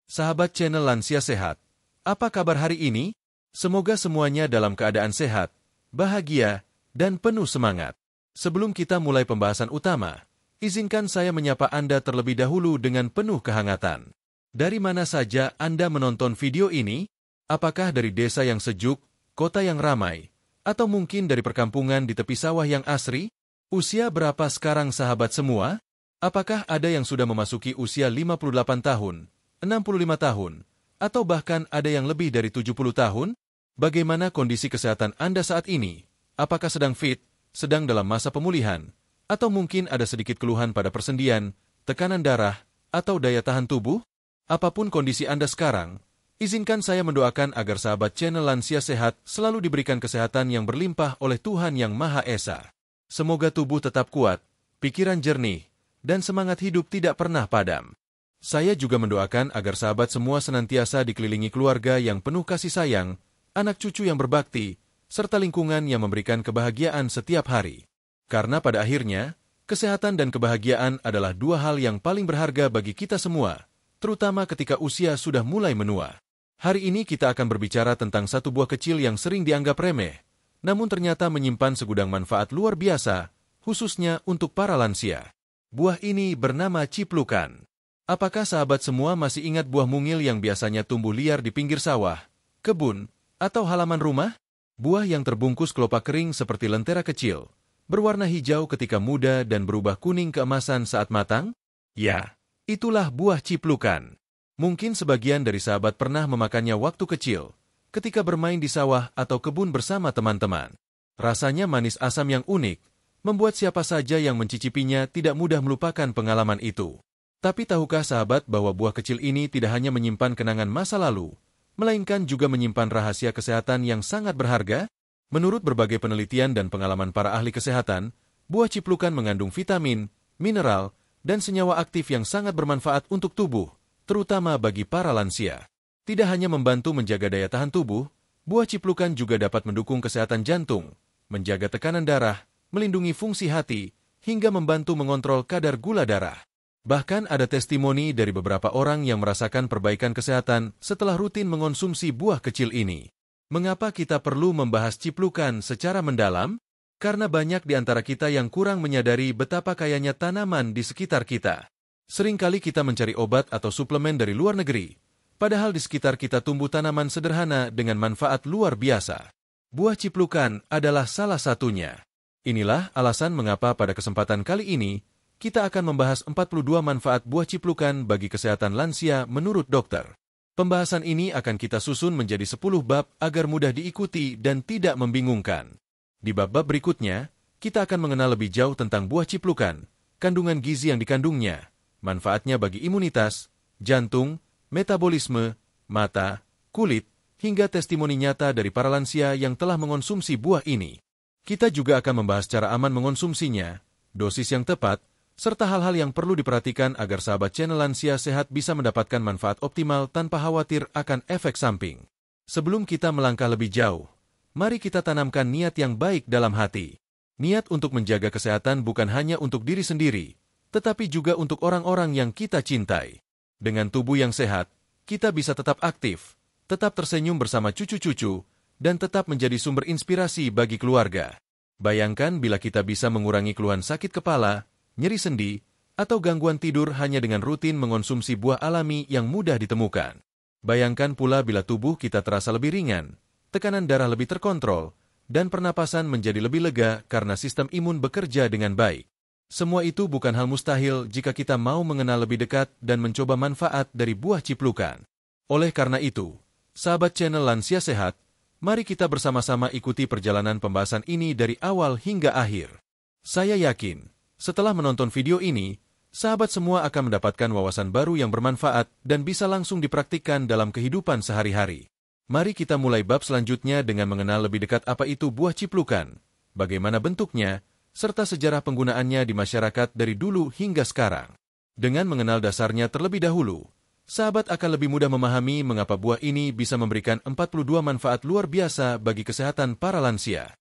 Sahabat channel Lansia Sehat, apa kabar hari ini? Semoga semuanya dalam keadaan sehat, bahagia, dan penuh semangat. Sebelum kita mulai pembahasan utama, izinkan saya menyapa Anda terlebih dahulu dengan penuh kehangatan. Dari mana saja Anda menonton video ini? Apakah dari desa yang sejuk, kota yang ramai, atau mungkin dari perkampungan di tepi sawah yang asri? Usia berapa sekarang sahabat semua? Apakah ada yang sudah memasuki usia 58 tahun? 65 tahun, atau bahkan ada yang lebih dari 70 tahun? Bagaimana kondisi kesehatan Anda saat ini? Apakah sedang fit, sedang dalam masa pemulihan, atau mungkin ada sedikit keluhan pada persendian, tekanan darah, atau daya tahan tubuh? Apapun kondisi Anda sekarang, izinkan saya mendoakan agar sahabat channel Lansia Sehat selalu diberikan kesehatan yang berlimpah oleh Tuhan Yang Maha Esa. Semoga tubuh tetap kuat, pikiran jernih, dan semangat hidup tidak pernah padam. Saya juga mendoakan agar sahabat semua senantiasa dikelilingi keluarga yang penuh kasih sayang, anak cucu yang berbakti, serta lingkungan yang memberikan kebahagiaan setiap hari. Karena pada akhirnya, kesehatan dan kebahagiaan adalah dua hal yang paling berharga bagi kita semua, terutama ketika usia sudah mulai menua. Hari ini kita akan berbicara tentang satu buah kecil yang sering dianggap remeh, namun ternyata menyimpan segudang manfaat luar biasa, khususnya untuk para lansia. Buah ini bernama ciplukan. Apakah sahabat semua masih ingat buah mungil yang biasanya tumbuh liar di pinggir sawah, kebun, atau halaman rumah? Buah yang terbungkus kelopak kering seperti lentera kecil, berwarna hijau ketika muda dan berubah kuning keemasan saat matang? Ya, itulah buah ciplukan. Mungkin sebagian dari sahabat pernah memakannya waktu kecil, ketika bermain di sawah atau kebun bersama teman-teman. Rasanya manis asam yang unik, membuat siapa saja yang mencicipinya tidak mudah melupakan pengalaman itu. Tapi tahukah sahabat bahwa buah kecil ini tidak hanya menyimpan kenangan masa lalu, melainkan juga menyimpan rahasia kesehatan yang sangat berharga? Menurut berbagai penelitian dan pengalaman para ahli kesehatan, buah ciplukan mengandung vitamin, mineral, dan senyawa aktif yang sangat bermanfaat untuk tubuh, terutama bagi para lansia. Tidak hanya membantu menjaga daya tahan tubuh, buah ciplukan juga dapat mendukung kesehatan jantung, menjaga tekanan darah, melindungi fungsi hati, hingga membantu mengontrol kadar gula darah. Bahkan ada testimoni dari beberapa orang yang merasakan perbaikan kesehatan setelah rutin mengonsumsi buah kecil ini. Mengapa kita perlu membahas ciplukan secara mendalam? Karena banyak di antara kita yang kurang menyadari betapa kayanya tanaman di sekitar kita. Seringkali kita mencari obat atau suplemen dari luar negeri, padahal di sekitar kita tumbuh tanaman sederhana dengan manfaat luar biasa. Buah ciplukan adalah salah satunya. Inilah alasan mengapa pada kesempatan kali ini, kita akan membahas 42 manfaat buah ciplukan bagi kesehatan lansia menurut dokter. Pembahasan ini akan kita susun menjadi 10 bab agar mudah diikuti dan tidak membingungkan. Di bab-bab berikutnya, kita akan mengenal lebih jauh tentang buah ciplukan, kandungan gizi yang dikandungnya, manfaatnya bagi imunitas, jantung, metabolisme, mata, kulit, hingga testimoni nyata dari para lansia yang telah mengonsumsi buah ini. Kita juga akan membahas cara aman mengonsumsinya, dosis yang tepat, serta hal-hal yang perlu diperhatikan agar sahabat channel Lansia Sehat bisa mendapatkan manfaat optimal tanpa khawatir akan efek samping. Sebelum kita melangkah lebih jauh, mari kita tanamkan niat yang baik dalam hati. Niat untuk menjaga kesehatan bukan hanya untuk diri sendiri, tetapi juga untuk orang-orang yang kita cintai. Dengan tubuh yang sehat, kita bisa tetap aktif, tetap tersenyum bersama cucu-cucu, dan tetap menjadi sumber inspirasi bagi keluarga. Bayangkan bila kita bisa mengurangi keluhan sakit kepala, nyeri sendi, atau gangguan tidur hanya dengan rutin mengonsumsi buah alami yang mudah ditemukan. Bayangkan pula bila tubuh kita terasa lebih ringan, tekanan darah lebih terkontrol, dan pernapasan menjadi lebih lega karena sistem imun bekerja dengan baik. Semua itu bukan hal mustahil jika kita mau mengenal lebih dekat dan mencoba manfaat dari buah ciplukan. Oleh karena itu, sahabat channel Lansia Sehat, mari kita bersama-sama ikuti perjalanan pembahasan ini dari awal hingga akhir. Saya yakin, setelah menonton video ini, sahabat semua akan mendapatkan wawasan baru yang bermanfaat dan bisa langsung dipraktikkan dalam kehidupan sehari-hari. Mari kita mulai bab selanjutnya dengan mengenal lebih dekat apa itu buah ciplukan, bagaimana bentuknya, serta sejarah penggunaannya di masyarakat dari dulu hingga sekarang. Dengan mengenal dasarnya terlebih dahulu, sahabat akan lebih mudah memahami mengapa buah ini bisa memberikan 42 manfaat luar biasa bagi kesehatan para lansia.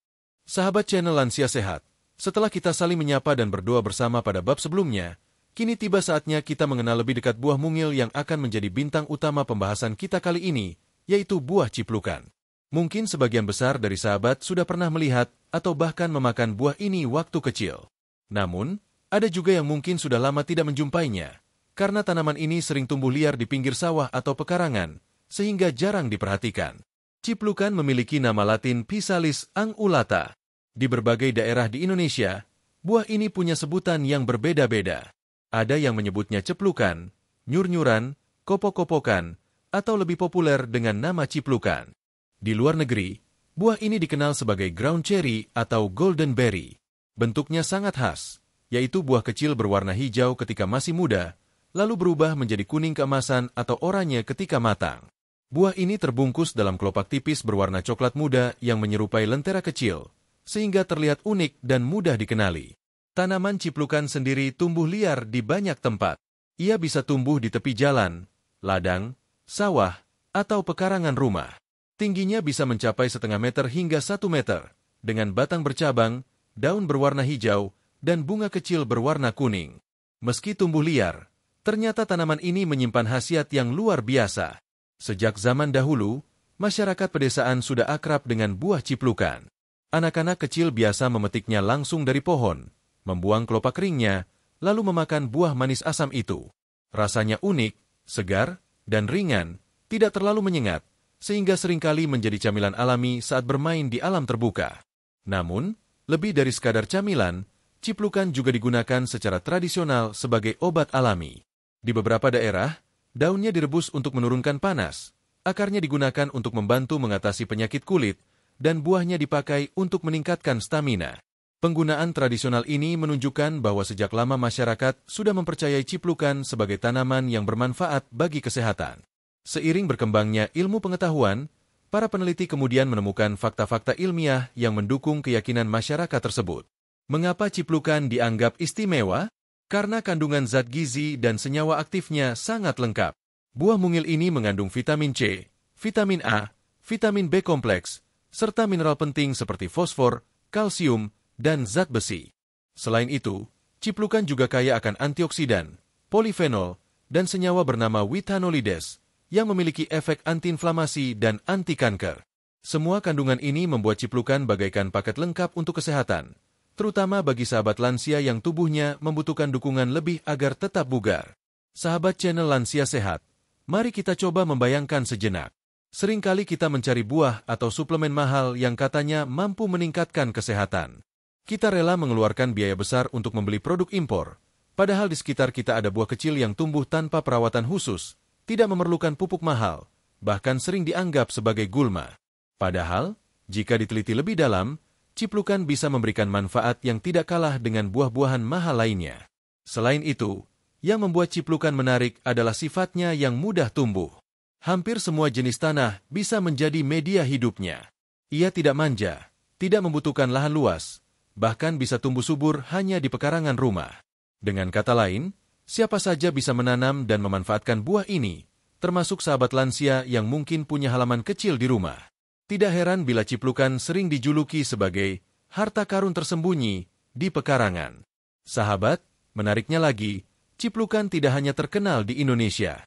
Sahabat channel Lansia Sehat, setelah kita saling menyapa dan berdoa bersama pada bab sebelumnya, kini tiba saatnya kita mengenal lebih dekat buah mungil yang akan menjadi bintang utama pembahasan kita kali ini, yaitu buah ciplukan. Mungkin sebagian besar dari sahabat sudah pernah melihat atau bahkan memakan buah ini waktu kecil. Namun, ada juga yang mungkin sudah lama tidak menjumpainya, karena tanaman ini sering tumbuh liar di pinggir sawah atau pekarangan, sehingga jarang diperhatikan. Ciplukan memiliki nama latin Physalis angulata. Di berbagai daerah di Indonesia, buah ini punya sebutan yang berbeda-beda. Ada yang menyebutnya ceplukan, nyur-nyuran, kopok-kopokan, atau lebih populer dengan nama ciplukan. Di luar negeri, buah ini dikenal sebagai ground cherry atau golden berry. Bentuknya sangat khas, yaitu buah kecil berwarna hijau ketika masih muda, lalu berubah menjadi kuning keemasan atau oranye ketika matang. Buah ini terbungkus dalam kelopak tipis berwarna coklat muda yang menyerupai lentera kecil, sehingga terlihat unik dan mudah dikenali. Tanaman ciplukan sendiri tumbuh liar di banyak tempat. Ia bisa tumbuh di tepi jalan, ladang, sawah, atau pekarangan rumah. Tingginya bisa mencapai 0,5 meter hingga 1 meter, dengan batang bercabang, daun berwarna hijau, dan bunga kecil berwarna kuning. Meski tumbuh liar, ternyata tanaman ini menyimpan khasiat yang luar biasa. Sejak zaman dahulu, masyarakat pedesaan sudah akrab dengan buah ciplukan. Anak-anak kecil biasa memetiknya langsung dari pohon, membuang kelopak keringnya, lalu memakan buah manis asam itu. Rasanya unik, segar, dan ringan, tidak terlalu menyengat, sehingga seringkali menjadi camilan alami saat bermain di alam terbuka. Namun, lebih dari sekadar camilan, ciplukan juga digunakan secara tradisional sebagai obat alami. Di beberapa daerah, daunnya direbus untuk menurunkan panas, akarnya digunakan untuk membantu mengatasi penyakit kulit, dan buahnya dipakai untuk meningkatkan stamina. Penggunaan tradisional ini menunjukkan bahwa sejak lama masyarakat sudah mempercayai ciplukan sebagai tanaman yang bermanfaat bagi kesehatan. Seiring berkembangnya ilmu pengetahuan, para peneliti kemudian menemukan fakta-fakta ilmiah yang mendukung keyakinan masyarakat tersebut. Mengapa ciplukan dianggap istimewa? Karena kandungan zat gizi dan senyawa aktifnya sangat lengkap. Buah mungil ini mengandung vitamin C, vitamin A, vitamin B kompleks, serta mineral penting seperti fosfor, kalsium, dan zat besi. Selain itu, ciplukan juga kaya akan antioksidan, polifenol, dan senyawa bernama withanolides, yang memiliki efek antiinflamasi dan anti kanker. Semua kandungan ini membuat ciplukan bagaikan paket lengkap untuk kesehatan, terutama bagi sahabat lansia yang tubuhnya membutuhkan dukungan lebih agar tetap bugar. Sahabat channel Lansia Sehat, mari kita coba membayangkan sejenak. Seringkali kita mencari buah atau suplemen mahal yang katanya mampu meningkatkan kesehatan. Kita rela mengeluarkan biaya besar untuk membeli produk impor, padahal di sekitar kita ada buah kecil yang tumbuh tanpa perawatan khusus, tidak memerlukan pupuk mahal, bahkan sering dianggap sebagai gulma. Padahal, jika diteliti lebih dalam, ciplukan bisa memberikan manfaat yang tidak kalah dengan buah-buahan mahal lainnya. Selain itu, yang membuat ciplukan menarik adalah sifatnya yang mudah tumbuh. Hampir semua jenis tanah bisa menjadi media hidupnya. Ia tidak manja, tidak membutuhkan lahan luas, bahkan bisa tumbuh subur hanya di pekarangan rumah. Dengan kata lain, siapa saja bisa menanam dan memanfaatkan buah ini, termasuk sahabat lansia yang mungkin punya halaman kecil di rumah. Tidak heran bila ciplukan sering dijuluki sebagai harta karun tersembunyi di pekarangan. Sahabat, menariknya lagi, ciplukan tidak hanya terkenal di Indonesia.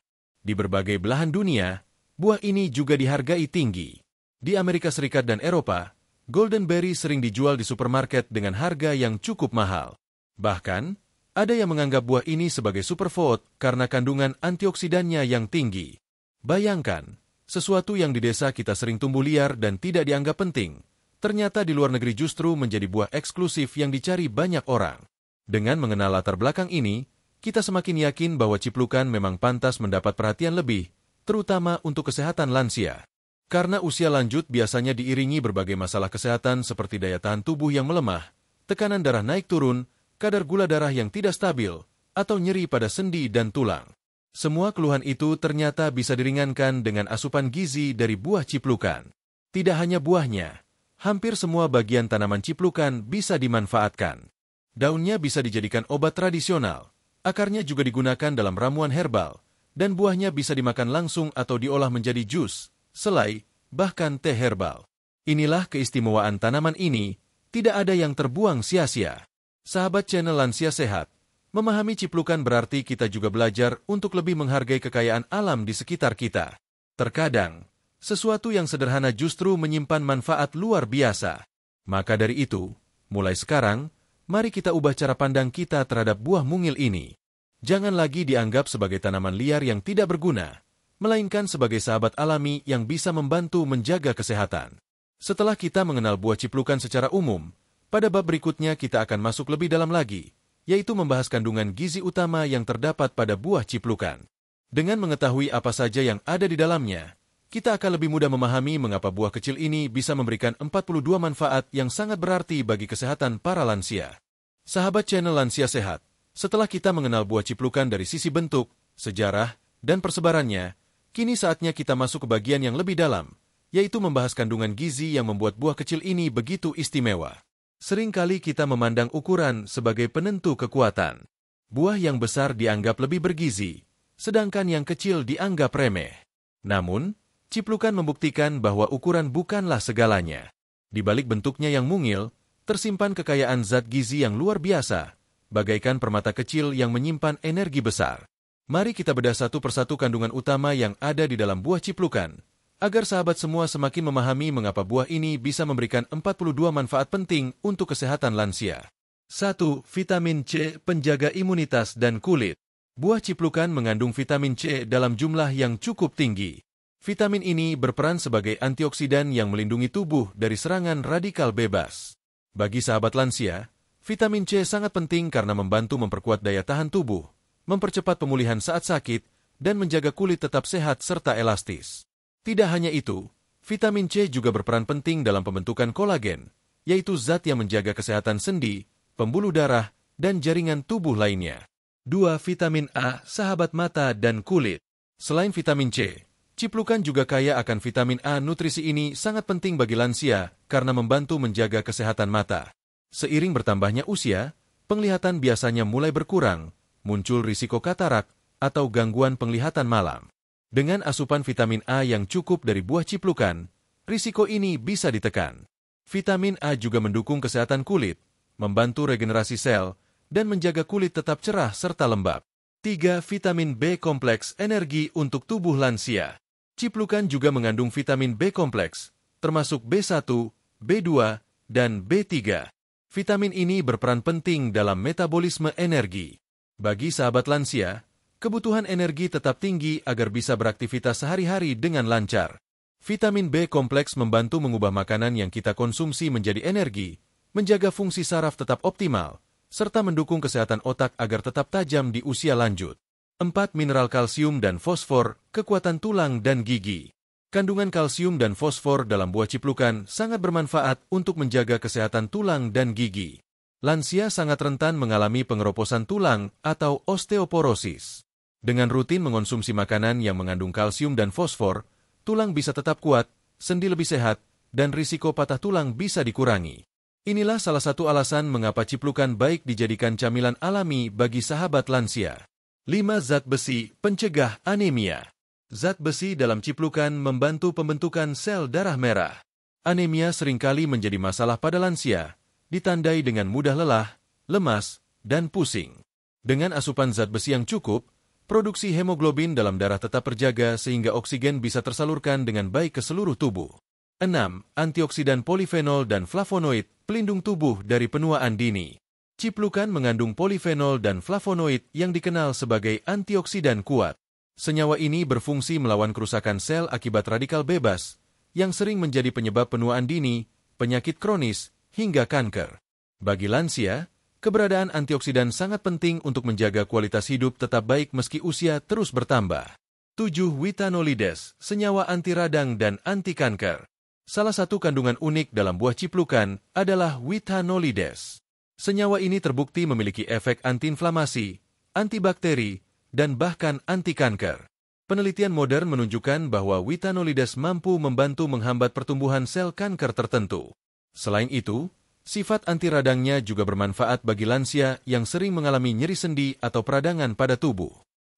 Di berbagai belahan dunia, buah ini juga dihargai tinggi. Di Amerika Serikat dan Eropa, golden berry sering dijual di supermarket dengan harga yang cukup mahal. Bahkan, ada yang menganggap buah ini sebagai superfood karena kandungan antioksidannya yang tinggi. Bayangkan, sesuatu yang di desa kita sering tumbuh liar dan tidak dianggap penting, ternyata di luar negeri justru menjadi buah eksklusif yang dicari banyak orang. Dengan mengenal latar belakang ini, kita semakin yakin bahwa ciplukan memang pantas mendapat perhatian lebih, terutama untuk kesehatan lansia. Karena usia lanjut biasanya diiringi berbagai masalah kesehatan seperti daya tahan tubuh yang melemah, tekanan darah naik turun, kadar gula darah yang tidak stabil, atau nyeri pada sendi dan tulang. Semua keluhan itu ternyata bisa diringankan dengan asupan gizi dari buah ciplukan. Tidak hanya buahnya, hampir semua bagian tanaman ciplukan bisa dimanfaatkan. Daunnya bisa dijadikan obat tradisional, akarnya juga digunakan dalam ramuan herbal, dan buahnya bisa dimakan langsung atau diolah menjadi jus, selai, bahkan teh herbal. Inilah keistimewaan tanaman ini, tidak ada yang terbuang sia-sia. Sahabat channel Lansia Sehat, Memahami ciplukan berarti kita juga belajar untuk lebih menghargai kekayaan alam di sekitar kita. Terkadang, sesuatu yang sederhana justru menyimpan manfaat luar biasa. Maka dari itu, mulai sekarang, mari kita ubah cara pandang kita terhadap buah mungil ini. Jangan lagi dianggap sebagai tanaman liar yang tidak berguna, melainkan sebagai sahabat alami yang bisa membantu menjaga kesehatan. Setelah kita mengenal buah ciplukan secara umum, pada bab berikutnya kita akan masuk lebih dalam lagi, yaitu membahas kandungan gizi utama yang terdapat pada buah ciplukan. Dengan mengetahui apa saja yang ada di dalamnya, kita akan lebih mudah memahami mengapa buah kecil ini bisa memberikan 42 manfaat yang sangat berarti bagi kesehatan para lansia. Sahabat channel Lansia Sehat, setelah kita mengenal buah ciplukan dari sisi bentuk, sejarah, dan persebarannya, kini saatnya kita masuk ke bagian yang lebih dalam, yaitu membahas kandungan gizi yang membuat buah kecil ini begitu istimewa. Seringkali kita memandang ukuran sebagai penentu kekuatan. Buah yang besar dianggap lebih bergizi, sedangkan yang kecil dianggap remeh. Namun, ciplukan membuktikan bahwa ukuran bukanlah segalanya. Di balik bentuknya yang mungil, tersimpan kekayaan zat gizi yang luar biasa, bagaikan permata kecil yang menyimpan energi besar. Mari kita bedah satu persatu kandungan utama yang ada di dalam buah ciplukan, agar sahabat semua semakin memahami mengapa buah ini bisa memberikan 42 manfaat penting untuk kesehatan lansia. 1. Vitamin C, penjaga imunitas dan kulit. Buah ciplukan mengandung vitamin C dalam jumlah yang cukup tinggi. Vitamin ini berperan sebagai antioksidan yang melindungi tubuh dari serangan radikal bebas. Bagi sahabat lansia, vitamin C sangat penting karena membantu memperkuat daya tahan tubuh, mempercepat pemulihan saat sakit, dan menjaga kulit tetap sehat serta elastis. Tidak hanya itu, vitamin C juga berperan penting dalam pembentukan kolagen, yaitu zat yang menjaga kesehatan sendi, pembuluh darah, dan jaringan tubuh lainnya. 2. Vitamin A, sahabat mata dan kulit. Selain vitamin C, ciplukan juga kaya akan vitamin A. Nutrisi ini sangat penting bagi lansia karena membantu menjaga kesehatan mata. Seiring bertambahnya usia, penglihatan biasanya mulai berkurang, muncul risiko katarak atau gangguan penglihatan malam. Dengan asupan vitamin A yang cukup dari buah ciplukan, risiko ini bisa ditekan. Vitamin A juga mendukung kesehatan kulit, membantu regenerasi sel, dan menjaga kulit tetap cerah serta lembab. 3. Vitamin B kompleks, energi untuk tubuh lansia. Ciplukan juga mengandung vitamin B kompleks, termasuk B1, B2, dan B3. Vitamin ini berperan penting dalam metabolisme energi. Bagi sahabat lansia, kebutuhan energi tetap tinggi agar bisa beraktivitas sehari-hari dengan lancar. Vitamin B kompleks membantu mengubah makanan yang kita konsumsi menjadi energi, menjaga fungsi saraf tetap optimal, serta mendukung kesehatan otak agar tetap tajam di usia lanjut. 4. Mineral kalsium dan fosfor, kekuatan tulang dan gigi. Kandungan kalsium dan fosfor dalam buah ciplukan sangat bermanfaat untuk menjaga kesehatan tulang dan gigi. Lansia sangat rentan mengalami pengeroposan tulang atau osteoporosis. Dengan rutin mengonsumsi makanan yang mengandung kalsium dan fosfor, tulang bisa tetap kuat, sendi lebih sehat, dan risiko patah tulang bisa dikurangi. Inilah salah satu alasan mengapa ciplukan baik dijadikan camilan alami bagi sahabat lansia. 5. Zat besi, pencegah anemia. Zat besi dalam ciplukan membantu pembentukan sel darah merah. Anemia seringkali menjadi masalah pada lansia, ditandai dengan mudah lelah, lemas, dan pusing. Dengan asupan zat besi yang cukup, produksi hemoglobin dalam darah tetap terjaga sehingga oksigen bisa tersalurkan dengan baik ke seluruh tubuh. 6. Antioksidan polifenol dan flavonoid, pelindung tubuh dari penuaan dini. Ciplukan mengandung polifenol dan flavonoid yang dikenal sebagai antioksidan kuat. Senyawa ini berfungsi melawan kerusakan sel akibat radikal bebas, yang sering menjadi penyebab penuaan dini, penyakit kronis, hingga kanker. Bagi lansia, keberadaan antioksidan sangat penting untuk menjaga kualitas hidup tetap baik meski usia terus bertambah. 7. Witanolides, senyawa anti radang dan anti kanker. Salah satu kandungan unik dalam buah ciplukan adalah witanolides. Senyawa ini terbukti memiliki efek antiinflamasi, antibakteri, dan bahkan anti kanker. Penelitian modern menunjukkan bahwa witanolides mampu membantu menghambat pertumbuhan sel kanker tertentu. Selain itu, sifat anti radangnya juga bermanfaat bagi lansia yang sering mengalami nyeri sendi atau peradangan pada tubuh.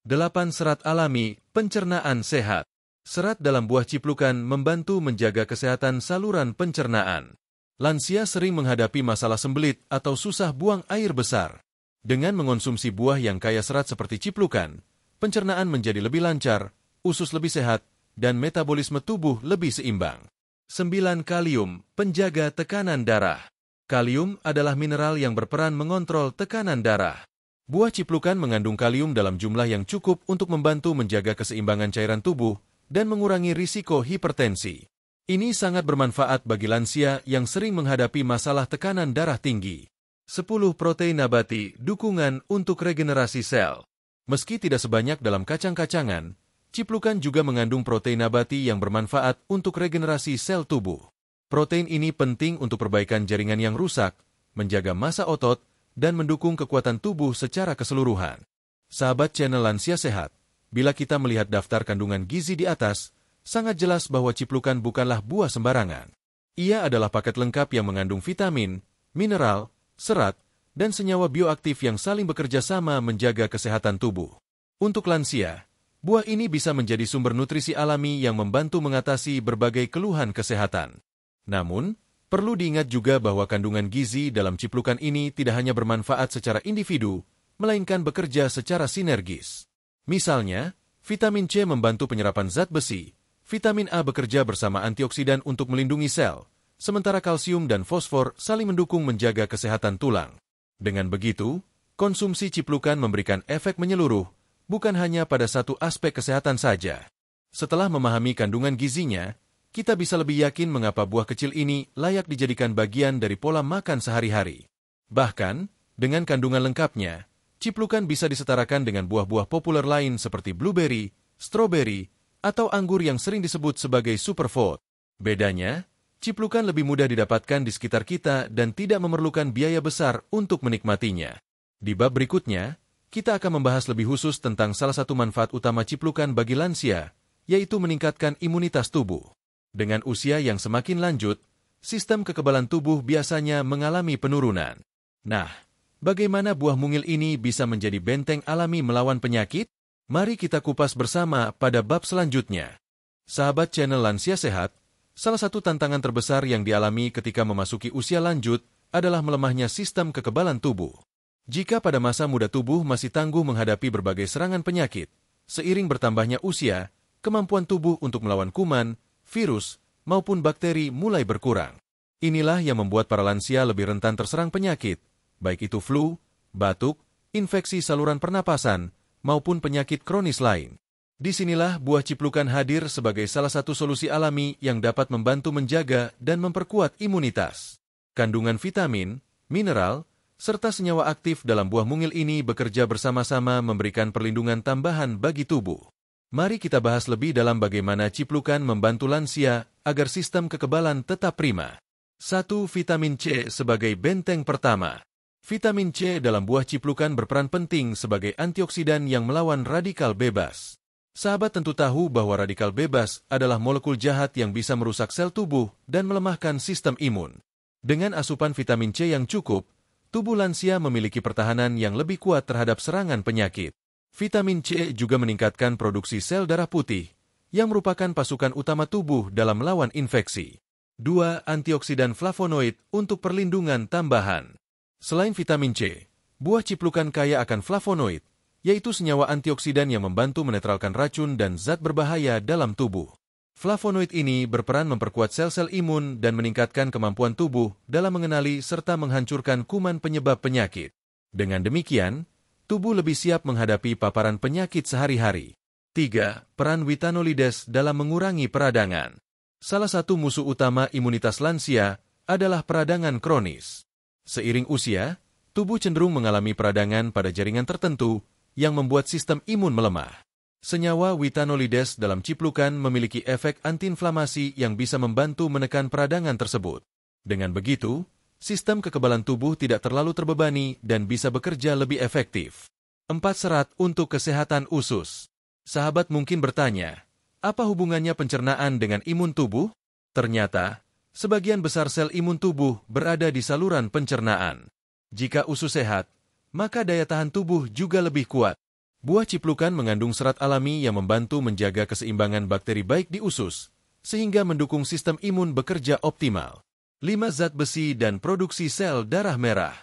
8. Serat alami, pencernaan sehat. Serat dalam buah ciplukan membantu menjaga kesehatan saluran pencernaan. Lansia sering menghadapi masalah sembelit atau susah buang air besar. Dengan mengonsumsi buah yang kaya serat seperti ciplukan, pencernaan menjadi lebih lancar, usus lebih sehat, dan metabolisme tubuh lebih seimbang. 9. Kalium, penjaga tekanan darah. Kalium adalah mineral yang berperan mengontrol tekanan darah. Buah ciplukan mengandung kalium dalam jumlah yang cukup untuk membantu menjaga keseimbangan cairan tubuh dan mengurangi risiko hipertensi. Ini sangat bermanfaat bagi lansia yang sering menghadapi masalah tekanan darah tinggi. 10. Protein nabati, dukungan untuk regenerasi sel. Meski tidak sebanyak dalam kacang-kacangan, ciplukan juga mengandung protein nabati yang bermanfaat untuk regenerasi sel tubuh. Protein ini penting untuk perbaikan jaringan yang rusak, menjaga massa otot, dan mendukung kekuatan tubuh secara keseluruhan. Sahabat channel Lansia Sehat, bila kita melihat daftar kandungan gizi di atas, sangat jelas bahwa ciplukan bukanlah buah sembarangan. Ia adalah paket lengkap yang mengandung vitamin, mineral, serat, dan senyawa bioaktif yang saling bekerja sama menjaga kesehatan tubuh. Untuk lansia, buah ini bisa menjadi sumber nutrisi alami yang membantu mengatasi berbagai keluhan kesehatan. Namun, perlu diingat juga bahwa kandungan gizi dalam ciplukan ini tidak hanya bermanfaat secara individu, melainkan bekerja secara sinergis. Misalnya, vitamin C membantu penyerapan zat besi, vitamin A bekerja bersama antioksidan untuk melindungi sel, sementara kalsium dan fosfor saling mendukung menjaga kesehatan tulang. Dengan begitu, konsumsi ciplukan memberikan efek menyeluruh, bukan hanya pada satu aspek kesehatan saja. Setelah memahami kandungan gizinya, kita bisa lebih yakin mengapa buah kecil ini layak dijadikan bagian dari pola makan sehari-hari. Bahkan, dengan kandungan lengkapnya, ciplukan bisa disetarakan dengan buah-buah populer lain seperti blueberry, strawberry, atau anggur yang sering disebut sebagai superfood. Bedanya, ciplukan lebih mudah didapatkan di sekitar kita dan tidak memerlukan biaya besar untuk menikmatinya. Di bab berikutnya, kita akan membahas lebih khusus tentang salah satu manfaat utama ciplukan bagi lansia, yaitu meningkatkan imunitas tubuh. Dengan usia yang semakin lanjut, sistem kekebalan tubuh biasanya mengalami penurunan. Nah, bagaimana buah mungil ini bisa menjadi benteng alami melawan penyakit? Mari kita kupas bersama pada bab selanjutnya. Sahabat channel Lansia Sehat, salah satu tantangan terbesar yang dialami ketika memasuki usia lanjut adalah melemahnya sistem kekebalan tubuh. Jika pada masa muda tubuh masih tangguh menghadapi berbagai serangan penyakit, seiring bertambahnya usia, kemampuan tubuh untuk melawan kuman, virus, maupun bakteri mulai berkurang. Inilah yang membuat para lansia lebih rentan terserang penyakit, baik itu flu, batuk, infeksi saluran pernapasan, maupun penyakit kronis lain. Disinilah buah ciplukan hadir sebagai salah satu solusi alami yang dapat membantu menjaga dan memperkuat imunitas. Kandungan vitamin, mineral, serta senyawa aktif dalam buah mungil ini bekerja bersama-sama memberikan perlindungan tambahan bagi tubuh. Mari kita bahas lebih dalam bagaimana ciplukan membantu lansia agar sistem kekebalan tetap prima. 1. Vitamin C sebagai benteng pertama. Vitamin C dalam buah ciplukan berperan penting sebagai antioksidan yang melawan radikal bebas. Sahabat tentu tahu bahwa radikal bebas adalah molekul jahat yang bisa merusak sel tubuh dan melemahkan sistem imun. Dengan asupan vitamin C yang cukup, tubuh lansia memiliki pertahanan yang lebih kuat terhadap serangan penyakit. Vitamin C juga meningkatkan produksi sel darah putih, yang merupakan pasukan utama tubuh dalam melawan infeksi. 2. Antioksidan flavonoid untuk perlindungan tambahan. Selain vitamin C, buah ciplukan kaya akan flavonoid, yaitu senyawa antioksidan yang membantu menetralkan racun dan zat berbahaya dalam tubuh. Flavonoid ini berperan memperkuat sel-sel imun dan meningkatkan kemampuan tubuh dalam mengenali serta menghancurkan kuman penyebab penyakit. Dengan demikian, tubuh lebih siap menghadapi paparan penyakit sehari-hari. 3. Peran witanolides dalam mengurangi peradangan. Salah satu musuh utama imunitas lansia adalah peradangan kronis. Seiring usia, tubuh cenderung mengalami peradangan pada jaringan tertentu yang membuat sistem imun melemah. Senyawa witanolides dalam ciplukan memiliki efek antiinflamasi yang bisa membantu menekan peradangan tersebut. Dengan begitu, sistem kekebalan tubuh tidak terlalu terbebani dan bisa bekerja lebih efektif. 4. Serat untuk kesehatan usus. Sahabat mungkin bertanya, apa hubungannya pencernaan dengan imun tubuh? Ternyata, sebagian besar sel imun tubuh berada di saluran pencernaan. Jika usus sehat, maka daya tahan tubuh juga lebih kuat. Buah ciplukan mengandung serat alami yang membantu menjaga keseimbangan bakteri baik di usus, sehingga mendukung sistem imun bekerja optimal. 5. Zat besi dan produksi sel darah merah.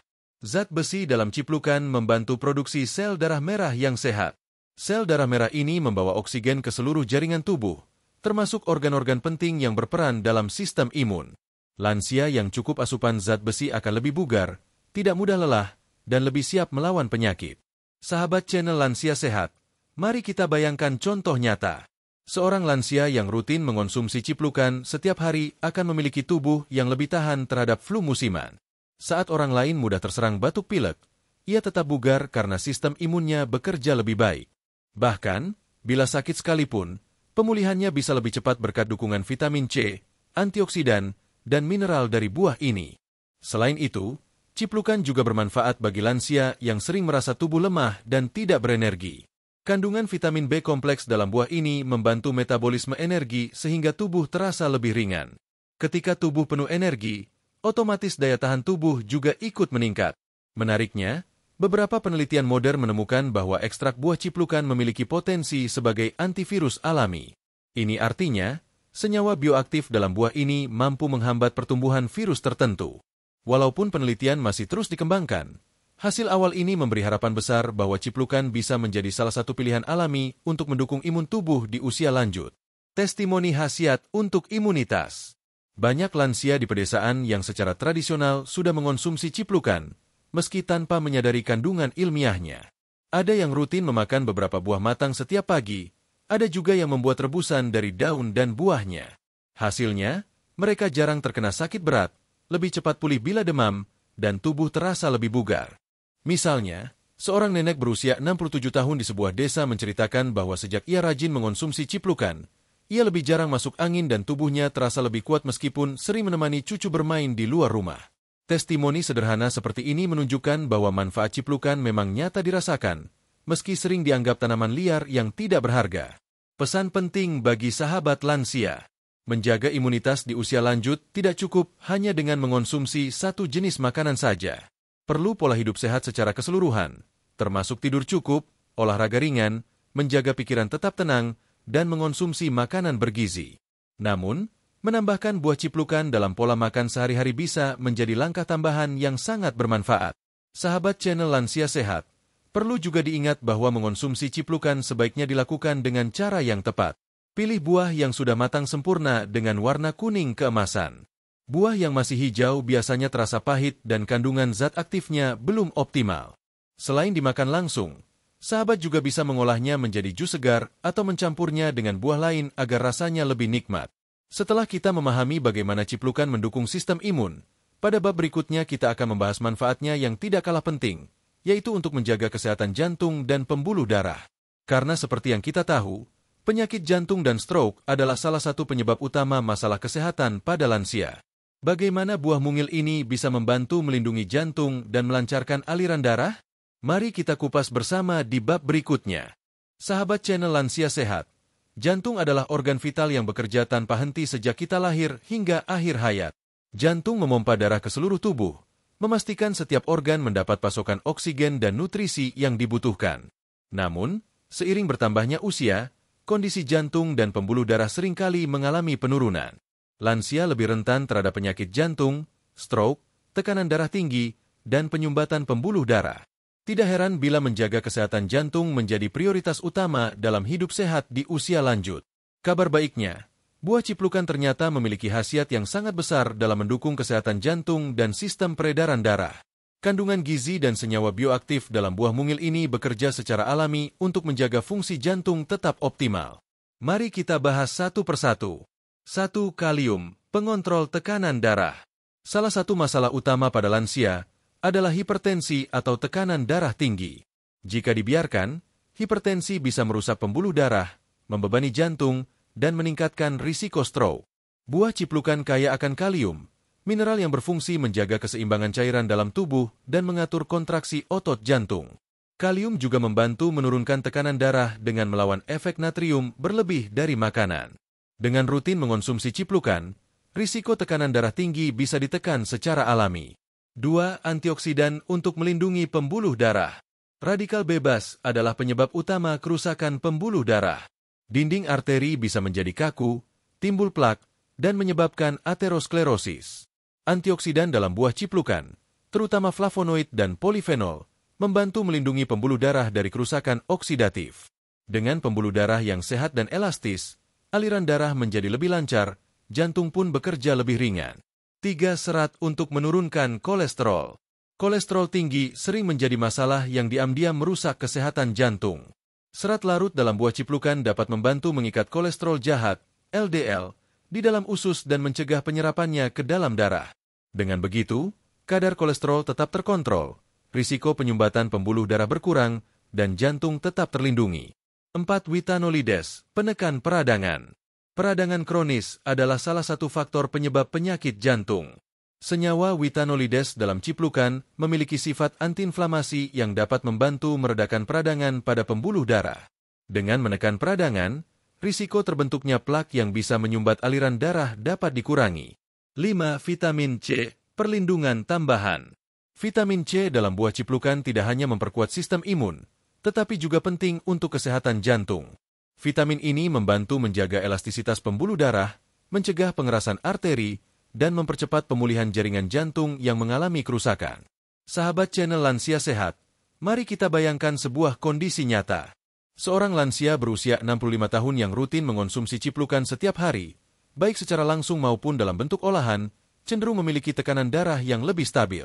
Zat besi dalam ciplukan membantu produksi sel darah merah yang sehat. Sel darah merah ini membawa oksigen ke seluruh jaringan tubuh, termasuk organ-organ penting yang berperan dalam sistem imun. Lansia yang cukup asupan zat besi akan lebih bugar, tidak mudah lelah, dan lebih siap melawan penyakit. Sahabat channel Lansia Sehat, mari kita bayangkan contoh nyata. Seorang lansia yang rutin mengonsumsi ciplukan setiap hari akan memiliki tubuh yang lebih tahan terhadap flu musiman. Saat orang lain mudah terserang batuk pilek, ia tetap bugar karena sistem imunnya bekerja lebih baik. Bahkan, bila sakit sekalipun, pemulihannya bisa lebih cepat berkat dukungan vitamin C, antioksidan, dan mineral dari buah ini. Selain itu, ciplukan juga bermanfaat bagi lansia yang sering merasa tubuh lemah dan tidak berenergi. Kandungan vitamin B kompleks dalam buah ini membantu metabolisme energi sehingga tubuh terasa lebih ringan. Ketika tubuh penuh energi, otomatis daya tahan tubuh juga ikut meningkat. Menariknya, beberapa penelitian modern menemukan bahwa ekstrak buah ciplukan memiliki potensi sebagai antivirus alami. Ini artinya, senyawa bioaktif dalam buah ini mampu menghambat pertumbuhan virus tertentu. Walaupun penelitian masih terus dikembangkan, hasil awal ini memberi harapan besar bahwa ciplukan bisa menjadi salah satu pilihan alami untuk mendukung imun tubuh di usia lanjut. Testimoni khasiat untuk imunitas. Banyak lansia di pedesaan yang secara tradisional sudah mengonsumsi ciplukan, meski tanpa menyadari kandungan ilmiahnya. Ada yang rutin memakan beberapa buah matang setiap pagi, ada juga yang membuat rebusan dari daun dan buahnya. Hasilnya, mereka jarang terkena sakit berat, lebih cepat pulih bila demam, dan tubuh terasa lebih bugar. Misalnya, seorang nenek berusia 67 tahun di sebuah desa menceritakan bahwa sejak ia rajin mengonsumsi ciplukan, ia lebih jarang masuk angin dan tubuhnya terasa lebih kuat meskipun sering menemani cucu bermain di luar rumah. Testimoni sederhana seperti ini menunjukkan bahwa manfaat ciplukan memang nyata dirasakan, meski sering dianggap tanaman liar yang tidak berharga. Pesan penting bagi sahabat lansia. Menjaga imunitas di usia lanjut tidak cukup hanya dengan mengonsumsi satu jenis makanan saja. Perlu pola hidup sehat secara keseluruhan, termasuk tidur cukup, olahraga ringan, menjaga pikiran tetap tenang, dan mengonsumsi makanan bergizi. Namun, menambahkan buah ciplukan dalam pola makan sehari-hari bisa menjadi langkah tambahan yang sangat bermanfaat. Sahabat channel Lansia Sehat, perlu juga diingat bahwa mengonsumsi ciplukan sebaiknya dilakukan dengan cara yang tepat. Pilih buah yang sudah matang sempurna dengan warna kuning keemasan. Buah yang masih hijau biasanya terasa pahit dan kandungan zat aktifnya belum optimal. Selain dimakan langsung, sahabat juga bisa mengolahnya menjadi jus segar atau mencampurnya dengan buah lain agar rasanya lebih nikmat. Setelah kita memahami bagaimana ciplukan mendukung sistem imun, pada bab berikutnya kita akan membahas manfaatnya yang tidak kalah penting, yaitu untuk menjaga kesehatan jantung dan pembuluh darah. Karena seperti yang kita tahu, penyakit jantung dan stroke adalah salah satu penyebab utama masalah kesehatan pada lansia. Bagaimana buah mungil ini bisa membantu melindungi jantung dan melancarkan aliran darah? Mari kita kupas bersama di bab berikutnya. Sahabat channel Lansia Sehat, jantung adalah organ vital yang bekerja tanpa henti sejak kita lahir hingga akhir hayat. Jantung memompa darah ke seluruh tubuh, memastikan setiap organ mendapat pasokan oksigen dan nutrisi yang dibutuhkan. Namun, seiring bertambahnya usia, kondisi jantung dan pembuluh darah seringkali mengalami penurunan. Lansia lebih rentan terhadap penyakit jantung, stroke, tekanan darah tinggi, dan penyumbatan pembuluh darah. Tidak heran bila menjaga kesehatan jantung menjadi prioritas utama dalam hidup sehat di usia lanjut. Kabar baiknya, buah ciplukan ternyata memiliki khasiat yang sangat besar dalam mendukung kesehatan jantung dan sistem peredaran darah. Kandungan gizi dan senyawa bioaktif dalam buah mungil ini bekerja secara alami untuk menjaga fungsi jantung tetap optimal. Mari kita bahas satu persatu. 1. Kalium, pengontrol tekanan darah. Salah satu masalah utama pada lansia adalah hipertensi atau tekanan darah tinggi. Jika dibiarkan, hipertensi bisa merusak pembuluh darah, membebani jantung, dan meningkatkan risiko stroke. Buah ciplukan kaya akan kalium, mineral yang berfungsi menjaga keseimbangan cairan dalam tubuh dan mengatur kontraksi otot jantung. Kalium juga membantu menurunkan tekanan darah dengan melawan efek natrium berlebih dari makanan. Dengan rutin mengonsumsi ciplukan, risiko tekanan darah tinggi bisa ditekan secara alami. 2. Antioksidan untuk melindungi pembuluh darah. Radikal bebas adalah penyebab utama kerusakan pembuluh darah. Dinding arteri bisa menjadi kaku, timbul plak, dan menyebabkan aterosklerosis. Antioksidan dalam buah ciplukan terutama flavonoid dan polifenol, membantu melindungi pembuluh darah dari kerusakan oksidatif. Dengan pembuluh darah yang sehat dan elastis, aliran darah menjadi lebih lancar, jantung pun bekerja lebih ringan. 3. Serat untuk menurunkan kolesterol. Kolesterol tinggi sering menjadi masalah yang diam-diam merusak kesehatan jantung. Serat larut dalam buah ciplukan dapat membantu mengikat kolesterol jahat, LDL, di dalam usus dan mencegah penyerapannya ke dalam darah. Dengan begitu, kadar kolesterol tetap terkontrol, risiko penyumbatan pembuluh darah berkurang, dan jantung tetap terlindungi. 4. Witanolides, penekan peradangan. Peradangan kronis adalah salah satu faktor penyebab penyakit jantung. Senyawa witanolides dalam ciplukan memiliki sifat antiinflamasi yang dapat membantu meredakan peradangan pada pembuluh darah. Dengan menekan peradangan, risiko terbentuknya plak yang bisa menyumbat aliran darah dapat dikurangi. 5. Vitamin C, perlindungan tambahan. Vitamin C dalam buah ciplukan tidak hanya memperkuat sistem imun, tetapi juga penting untuk kesehatan jantung. Vitamin ini membantu menjaga elastisitas pembuluh darah, mencegah pengerasan arteri, dan mempercepat pemulihan jaringan jantung yang mengalami kerusakan. Sahabat channel Lansia Sehat, mari kita bayangkan sebuah kondisi nyata. Seorang lansia berusia 65 tahun yang rutin mengonsumsi ciplukan setiap hari, baik secara langsung maupun dalam bentuk olahan, cenderung memiliki tekanan darah yang lebih stabil.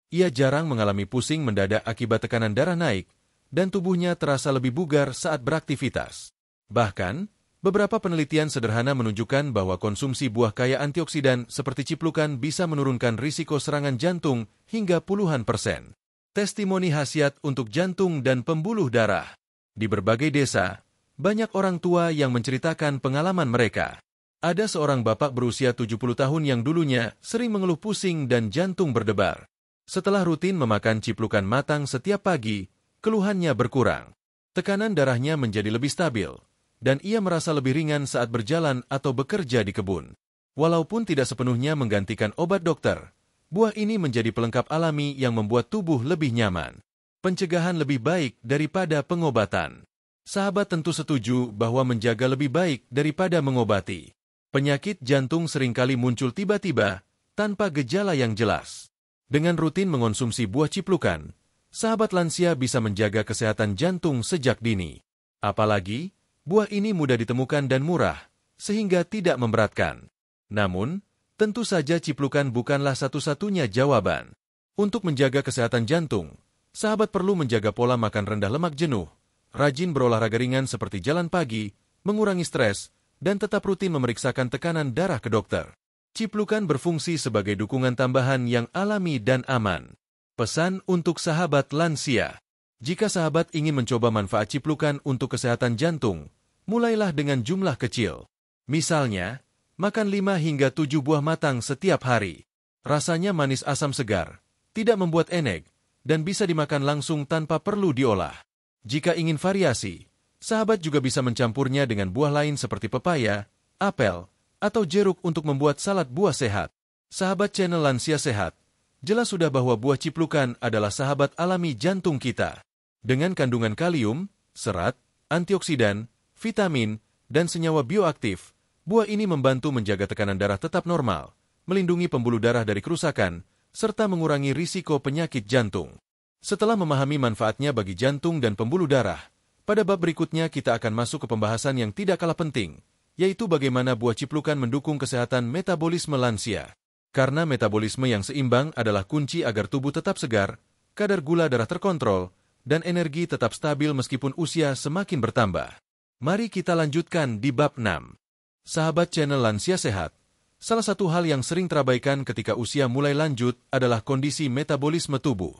Ia jarang mengalami pusing mendadak akibat tekanan darah naik, dan tubuhnya terasa lebih bugar saat beraktivitas. Bahkan, beberapa penelitian sederhana menunjukkan bahwa konsumsi buah kaya antioksidan seperti ciplukan bisa menurunkan risiko serangan jantung hingga puluhan %. Testimoni khasiat untuk jantung dan pembuluh darah. Di berbagai desa, banyak orang tua yang menceritakan pengalaman mereka. Ada seorang bapak berusia 70 tahun yang dulunya sering mengeluh pusing dan jantung berdebar. Setelah rutin memakan ciplukan matang setiap pagi, keluhannya berkurang. Tekanan darahnya menjadi lebih stabil, dan ia merasa lebih ringan saat berjalan atau bekerja di kebun. Walaupun tidak sepenuhnya menggantikan obat dokter, buah ini menjadi pelengkap alami yang membuat tubuh lebih nyaman. Pencegahan lebih baik daripada pengobatan. Sahabat tentu setuju bahwa menjaga lebih baik daripada mengobati. Penyakit jantung seringkali muncul tiba-tiba, tanpa gejala yang jelas. Dengan rutin mengonsumsi buah ciplukan, sahabat lansia bisa menjaga kesehatan jantung sejak dini. Apalagi, buah ini mudah ditemukan dan murah, sehingga tidak memberatkan. Namun, tentu saja ciplukan bukanlah satu-satunya jawaban. Untuk menjaga kesehatan jantung, sahabat perlu menjaga pola makan rendah lemak jenuh, rajin berolahraga ringan seperti jalan pagi, mengurangi stres, dan tetap rutin memeriksakan tekanan darah ke dokter. Ciplukan berfungsi sebagai dukungan tambahan yang alami dan aman. Pesan untuk sahabat lansia. Jika sahabat ingin mencoba manfaat ciplukan untuk kesehatan jantung, mulailah dengan jumlah kecil. Misalnya, makan 5 hingga 7 buah matang setiap hari. Rasanya manis asam segar, tidak membuat enek, dan bisa dimakan langsung tanpa perlu diolah. Jika ingin variasi, sahabat juga bisa mencampurnya dengan buah lain seperti pepaya, apel, atau jeruk untuk membuat salad buah sehat. Sahabat channel Lansia Sehat, jelas sudah bahwa buah ciplukan adalah sahabat alami jantung kita. Dengan kandungan kalium, serat, antioksidan, vitamin, dan senyawa bioaktif, buah ini membantu menjaga tekanan darah tetap normal, melindungi pembuluh darah dari kerusakan, serta mengurangi risiko penyakit jantung. Setelah memahami manfaatnya bagi jantung dan pembuluh darah, pada bab berikutnya kita akan masuk ke pembahasan yang tidak kalah penting, yaitu bagaimana buah ciplukan mendukung kesehatan metabolisme lansia. Karena metabolisme yang seimbang adalah kunci agar tubuh tetap segar, kadar gula darah terkontrol, dan energi tetap stabil meskipun usia semakin bertambah. Mari kita lanjutkan di bab 6. Sahabat channel Lansia Sehat, salah satu hal yang sering terabaikan ketika usia mulai lanjut adalah kondisi metabolisme tubuh.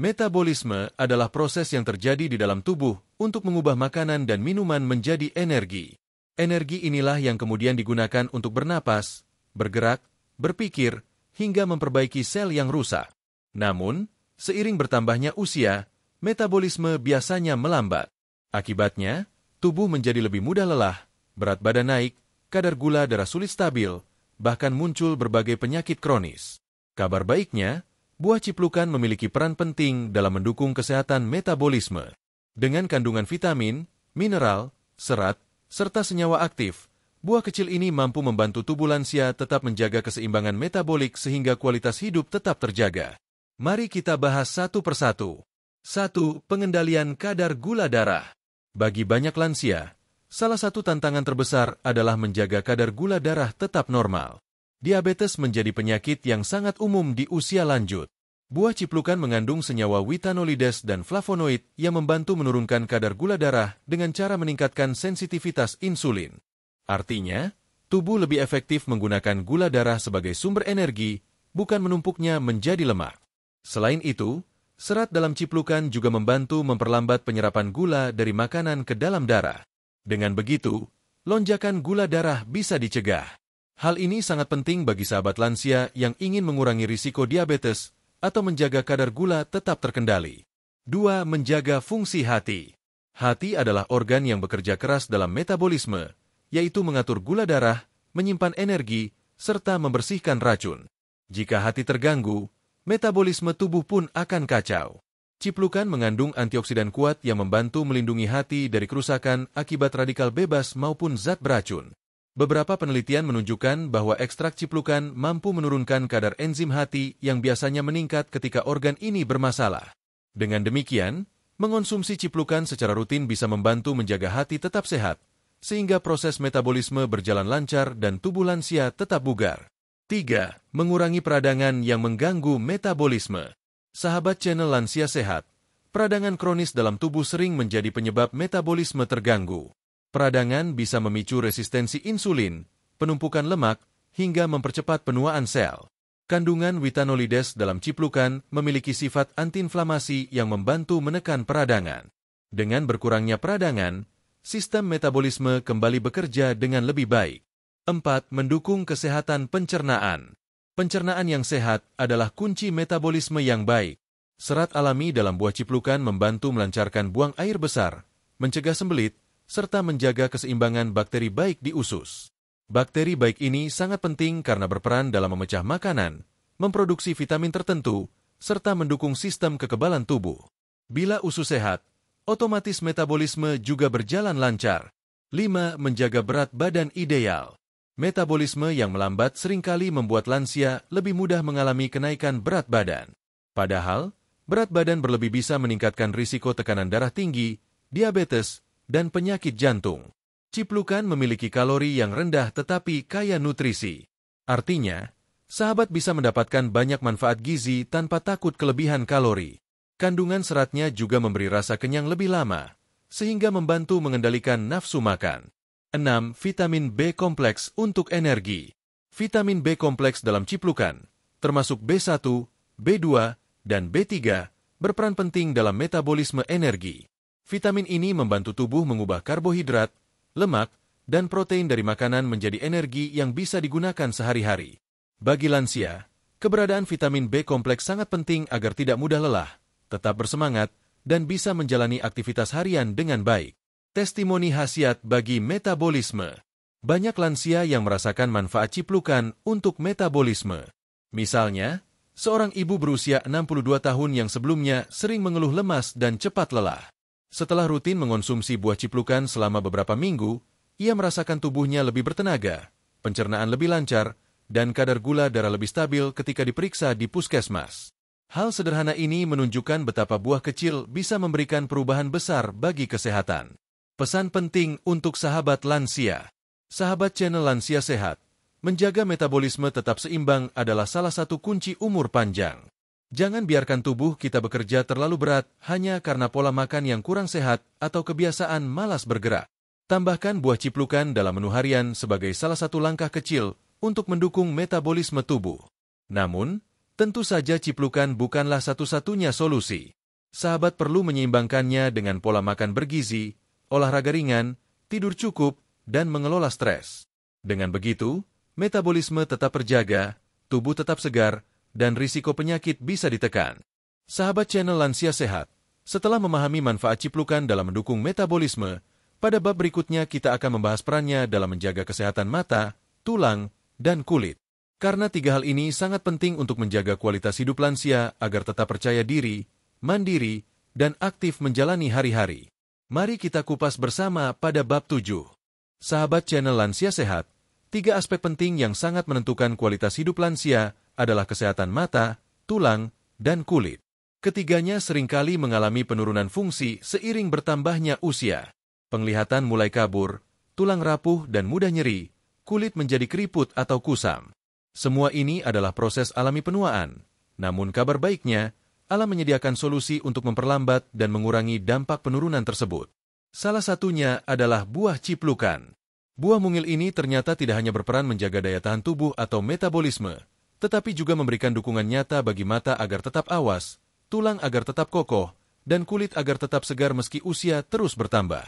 Metabolisme adalah proses yang terjadi di dalam tubuh untuk mengubah makanan dan minuman menjadi energi. Energi inilah yang kemudian digunakan untuk bernapas, bergerak, berpikir, hingga memperbaiki sel yang rusak. Namun, seiring bertambahnya usia, metabolisme biasanya melambat. Akibatnya, tubuh menjadi lebih mudah lelah, berat badan naik, kadar gula darah sulit stabil, bahkan muncul berbagai penyakit kronis. Kabar baiknya, buah ciplukan memiliki peran penting dalam mendukung kesehatan metabolisme. Dengan kandungan vitamin, mineral, serat, serta senyawa aktif, buah kecil ini mampu membantu tubuh lansia tetap menjaga keseimbangan metabolik sehingga kualitas hidup tetap terjaga. Mari kita bahas satu persatu. 1. Pengendalian kadar gula darah. Bagi banyak lansia, salah satu tantangan terbesar adalah menjaga kadar gula darah tetap normal. Diabetes menjadi penyakit yang sangat umum di usia lanjut. Buah ciplukan mengandung senyawa witanolides dan flavonoid yang membantu menurunkan kadar gula darah dengan cara meningkatkan sensitivitas insulin. Artinya, tubuh lebih efektif menggunakan gula darah sebagai sumber energi, bukan menumpuknya menjadi lemak. Selain itu, serat dalam ciplukan juga membantu memperlambat penyerapan gula dari makanan ke dalam darah. Dengan begitu, lonjakan gula darah bisa dicegah. Hal ini sangat penting bagi sahabat lansia yang ingin mengurangi risiko diabetes atau menjaga kadar gula tetap terkendali. 2. Menjaga fungsi hati. Hati adalah organ yang bekerja keras dalam metabolisme, yaitu mengatur gula darah, menyimpan energi, serta membersihkan racun. Jika hati terganggu, metabolisme tubuh pun akan kacau. Ciplukan mengandung antioksidan kuat yang membantu melindungi hati dari kerusakan akibat radikal bebas maupun zat beracun. Beberapa penelitian menunjukkan bahwa ekstrak ciplukan mampu menurunkan kadar enzim hati yang biasanya meningkat ketika organ ini bermasalah. Dengan demikian, mengonsumsi ciplukan secara rutin bisa membantu menjaga hati tetap sehat, sehingga proses metabolisme berjalan lancar dan tubuh lansia tetap bugar. 3. Mengurangi peradangan yang mengganggu metabolisme. Sahabat channel Lansia Sehat, peradangan kronis dalam tubuh sering menjadi penyebab metabolisme terganggu. Peradangan bisa memicu resistensi insulin, penumpukan lemak, hingga mempercepat penuaan sel. Kandungan witanolides dalam ciplukan memiliki sifat antiinflamasi yang membantu menekan peradangan. Dengan berkurangnya peradangan, sistem metabolisme kembali bekerja dengan lebih baik. 4. Mendukung kesehatan pencernaan. Pencernaan yang sehat adalah kunci metabolisme yang baik. Serat alami dalam buah ciplukan membantu melancarkan buang air besar, mencegah sembelit, serta menjaga keseimbangan bakteri baik di usus. Bakteri baik ini sangat penting karena berperan dalam memecah makanan, memproduksi vitamin tertentu, serta mendukung sistem kekebalan tubuh. Bila usus sehat, otomatis metabolisme juga berjalan lancar. 5. Menjaga berat badan ideal. Metabolisme yang melambat seringkali membuat lansia lebih mudah mengalami kenaikan berat badan. Padahal, berat badan berlebih bisa meningkatkan risiko tekanan darah tinggi, diabetes, dan penyakit jantung. Ciplukan memiliki kalori yang rendah tetapi kaya nutrisi. Artinya, sahabat bisa mendapatkan banyak manfaat gizi tanpa takut kelebihan kalori. Kandungan seratnya juga memberi rasa kenyang lebih lama, sehingga membantu mengendalikan nafsu makan. 6. Vitamin B kompleks untuk energi. Vitamin B kompleks dalam ciplukan, termasuk B1, B2, dan B3, berperan penting dalam metabolisme energi. Vitamin ini membantu tubuh mengubah karbohidrat, lemak, dan protein dari makanan menjadi energi yang bisa digunakan sehari-hari. Bagi lansia, keberadaan vitamin B kompleks sangat penting agar tidak mudah lelah, tetap bersemangat, dan bisa menjalani aktivitas harian dengan baik. Testimoni khasiat bagi metabolisme. Banyak lansia yang merasakan manfaat ciplukan untuk metabolisme. Misalnya, seorang ibu berusia 62 tahun yang sebelumnya sering mengeluh lemas dan cepat lelah. Setelah rutin mengonsumsi buah ciplukan selama beberapa minggu, ia merasakan tubuhnya lebih bertenaga, pencernaan lebih lancar, dan kadar gula darah lebih stabil ketika diperiksa di puskesmas. Hal sederhana ini menunjukkan betapa buah kecil bisa memberikan perubahan besar bagi kesehatan. Pesan penting untuk sahabat lansia. Sahabat channel Lansia Sehat, menjaga metabolisme tetap seimbang adalah salah satu kunci umur panjang. Jangan biarkan tubuh kita bekerja terlalu berat hanya karena pola makan yang kurang sehat atau kebiasaan malas bergerak. Tambahkan buah ciplukan dalam menu harian sebagai salah satu langkah kecil untuk mendukung metabolisme tubuh. Namun, tentu saja ciplukan bukanlah satu-satunya solusi. Sahabat perlu menyeimbangkannya dengan pola makan bergizi, olahraga ringan, tidur cukup, dan mengelola stres. Dengan begitu, metabolisme tetap terjaga, tubuh tetap segar, dan risiko penyakit bisa ditekan. Sahabat channel Lansia Sehat, setelah memahami manfaat ciplukan dalam mendukung metabolisme, pada bab berikutnya kita akan membahas perannya dalam menjaga kesehatan mata, tulang, dan kulit. Karena 3 hal ini sangat penting untuk menjaga kualitas hidup lansia agar tetap percaya diri, mandiri, dan aktif menjalani hari-hari. Mari kita kupas bersama pada bab 7. Sahabat channel Lansia Sehat, 3 aspek penting yang sangat menentukan kualitas hidup lansia adalah kesehatan mata, tulang, dan kulit. Ketiganya seringkali mengalami penurunan fungsi seiring bertambahnya usia. Penglihatan mulai kabur, tulang rapuh dan mudah nyeri, kulit menjadi keriput atau kusam. Semua ini adalah proses alami penuaan. Namun kabar baiknya, alam menyediakan solusi untuk memperlambat dan mengurangi dampak penurunan tersebut. Salah satunya adalah buah ciplukan. Buah mungil ini ternyata tidak hanya berperan menjaga daya tahan tubuh atau metabolisme, tetapi juga memberikan dukungan nyata bagi mata agar tetap awas, tulang agar tetap kokoh, dan kulit agar tetap segar meski usia terus bertambah.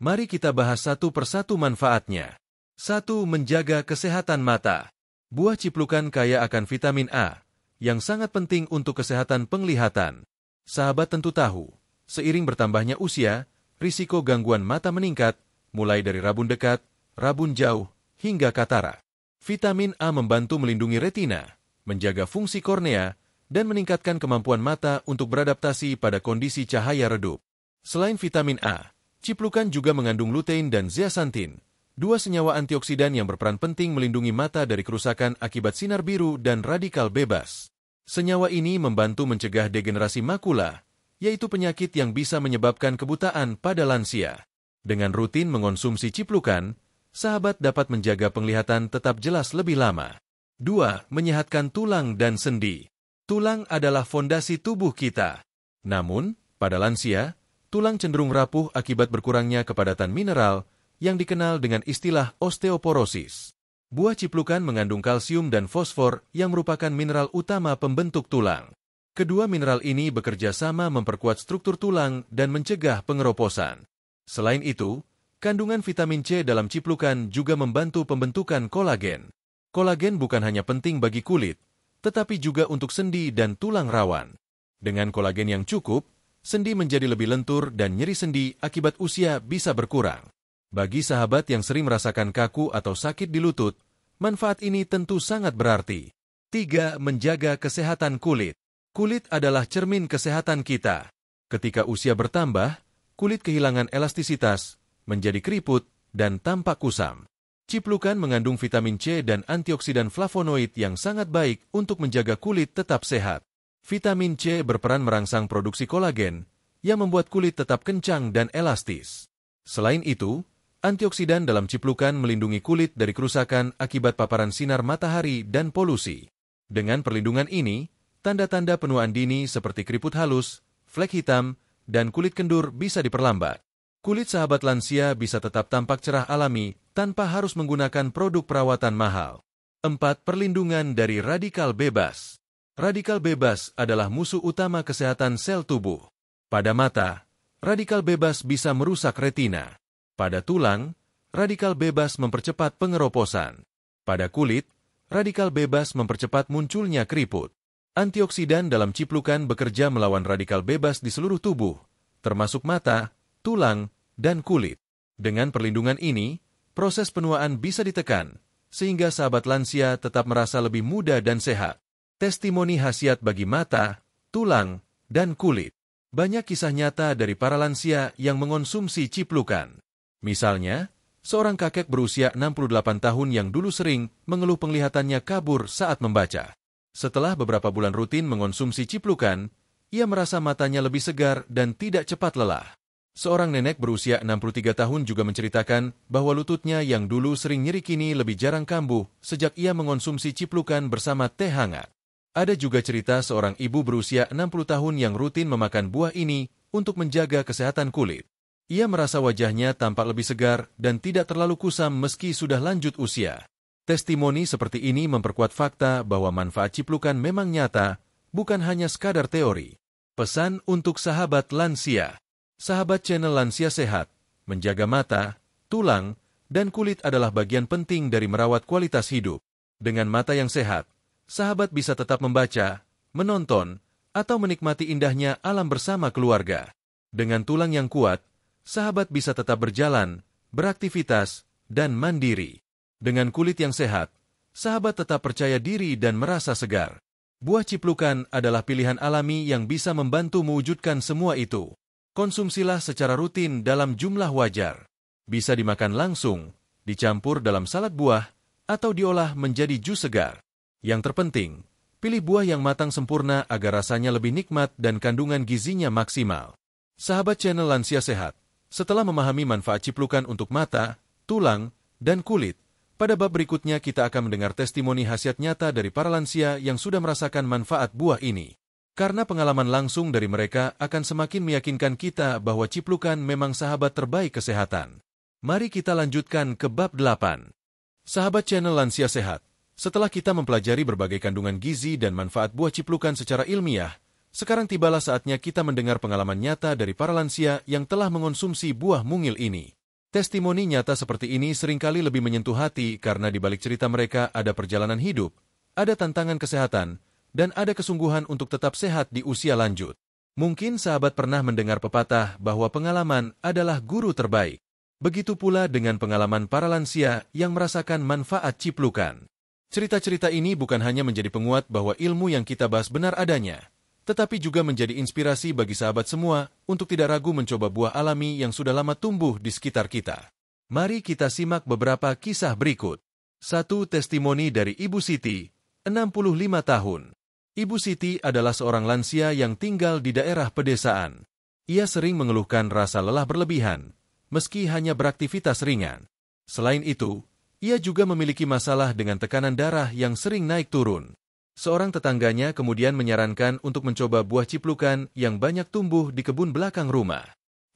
Mari kita bahas satu persatu manfaatnya. 1. Menjaga kesehatan mata. Buah ciplukan kaya akan vitamin A, yang sangat penting untuk kesehatan penglihatan. Sahabat tentu tahu, seiring bertambahnya usia, risiko gangguan mata meningkat, mulai dari rabun dekat, rabun jauh, hingga katarak. Vitamin A membantu melindungi retina, menjaga fungsi kornea, dan meningkatkan kemampuan mata untuk beradaptasi pada kondisi cahaya redup. Selain vitamin A, ciplukan juga mengandung lutein dan zeaxanthin, dua senyawa antioksidan yang berperan penting melindungi mata dari kerusakan akibat sinar biru dan radikal bebas. Senyawa ini membantu mencegah degenerasi makula, yaitu penyakit yang bisa menyebabkan kebutaan pada lansia. Dengan rutin mengonsumsi ciplukan, sahabat dapat menjaga penglihatan tetap jelas lebih lama. 2. Menyehatkan tulang dan sendi. Tulang adalah fondasi tubuh kita. Namun, pada lansia, tulang cenderung rapuh akibat berkurangnya kepadatan mineral yang dikenal dengan istilah osteoporosis. Buah ciplukan mengandung kalsium dan fosfor yang merupakan mineral utama pembentuk tulang. Kedua mineral ini bekerja sama memperkuat struktur tulang dan mencegah pengeroposan. Selain itu, kandungan vitamin C dalam ciplukan juga membantu pembentukan kolagen. Kolagen bukan hanya penting bagi kulit, tetapi juga untuk sendi dan tulang rawan. Dengan kolagen yang cukup, sendi menjadi lebih lentur dan nyeri sendi akibat usia bisa berkurang. Bagi sahabat yang sering merasakan kaku atau sakit di lutut, manfaat ini tentu sangat berarti. 3. Menjaga kesehatan kulit. Kulit adalah cermin kesehatan kita. Ketika usia bertambah, kulit kehilangan elastisitas, menjadi keriput, dan tampak kusam. Ciplukan mengandung vitamin C dan antioksidan flavonoid yang sangat baik untuk menjaga kulit tetap sehat. Vitamin C berperan merangsang produksi kolagen, yang membuat kulit tetap kencang dan elastis. Selain itu, antioksidan dalam ciplukan melindungi kulit dari kerusakan akibat paparan sinar matahari dan polusi. Dengan perlindungan ini, tanda-tanda penuaan dini seperti keriput halus, flek hitam, dan kulit kendur bisa diperlambat. Kulit sahabat lansia bisa tetap tampak cerah alami tanpa harus menggunakan produk perawatan mahal. 4. Perlindungan dari radikal bebas. Radikal bebas adalah musuh utama kesehatan sel tubuh. Pada mata, radikal bebas bisa merusak retina. Pada tulang, radikal bebas mempercepat pengeroposan. Pada kulit, radikal bebas mempercepat munculnya keriput. Antioksidan dalam ciplukan bekerja melawan radikal bebas di seluruh tubuh, termasuk mata, tulang, dan kulit. Dengan perlindungan ini, proses penuaan bisa ditekan, sehingga sahabat lansia tetap merasa lebih muda dan sehat. Testimoni khasiat bagi mata, tulang, dan kulit. Banyak kisah nyata dari para lansia yang mengonsumsi ciplukan. Misalnya, seorang kakek berusia 68 tahun yang dulu sering mengeluh penglihatannya kabur saat membaca. Setelah beberapa bulan rutin mengonsumsi ciplukan, ia merasa matanya lebih segar dan tidak cepat lelah. Seorang nenek berusia 63 tahun juga menceritakan bahwa lututnya yang dulu sering nyeri kini lebih jarang kambuh sejak ia mengonsumsi ciplukan bersama teh hangat. Ada juga cerita seorang ibu berusia 60 tahun yang rutin memakan buah ini untuk menjaga kesehatan kulit. Ia merasa wajahnya tampak lebih segar dan tidak terlalu kusam meski sudah lanjut usia. Testimoni seperti ini memperkuat fakta bahwa manfaat ciplukan memang nyata, bukan hanya sekadar teori. Pesan untuk sahabat lansia. Sahabat channel Lansia Sehat, menjaga mata, tulang, dan kulit adalah bagian penting dari merawat kualitas hidup. Dengan mata yang sehat, sahabat bisa tetap membaca, menonton, atau menikmati indahnya alam bersama keluarga. Dengan tulang yang kuat, sahabat bisa tetap berjalan, beraktivitas, dan mandiri. Dengan kulit yang sehat, sahabat tetap percaya diri dan merasa segar. Buah ciplukan adalah pilihan alami yang bisa membantu mewujudkan semua itu. Konsumsilah secara rutin dalam jumlah wajar. Bisa dimakan langsung, dicampur dalam salad buah, atau diolah menjadi jus segar. Yang terpenting, Pilih buah yang matang sempurna agar rasanya lebih nikmat dan kandungan gizinya maksimal. Sahabat channel Lansia Sehat, setelah memahami manfaat ciplukan untuk mata, tulang, dan kulit, pada bab berikutnya kita akan mendengar testimoni khasiat nyata dari para lansia yang sudah merasakan manfaat buah ini. Karena pengalaman langsung dari mereka akan semakin meyakinkan kita bahwa ciplukan memang sahabat terbaik kesehatan. Mari kita lanjutkan ke bab 8. Sahabat channel Lansia Sehat, setelah kita mempelajari berbagai kandungan gizi dan manfaat buah ciplukan secara ilmiah, sekarang tibalah saatnya kita mendengar pengalaman nyata dari para lansia yang telah mengonsumsi buah mungil ini. Testimoni nyata seperti ini seringkali lebih menyentuh hati karena di balik cerita mereka ada perjalanan hidup, ada tantangan kesehatan, dan ada kesungguhan untuk tetap sehat di usia lanjut. Mungkin sahabat pernah mendengar pepatah bahwa pengalaman adalah guru terbaik. Begitu pula dengan pengalaman para lansia yang merasakan manfaat ciplukan. Cerita-cerita ini bukan hanya menjadi penguat bahwa ilmu yang kita bahas benar adanya, tetapi juga menjadi inspirasi bagi sahabat semua untuk tidak ragu mencoba buah alami yang sudah lama tumbuh di sekitar kita. Mari kita simak beberapa kisah berikut. 1. Testimoni dari Ibu Siti, 65 tahun. Ibu Siti adalah seorang lansia yang tinggal di daerah pedesaan. Ia sering mengeluhkan rasa lelah berlebihan, meski hanya beraktivitas ringan. Selain itu, ia juga memiliki masalah dengan tekanan darah yang sering naik turun. Seorang tetangganya kemudian menyarankan untuk mencoba buah ciplukan yang banyak tumbuh di kebun belakang rumah.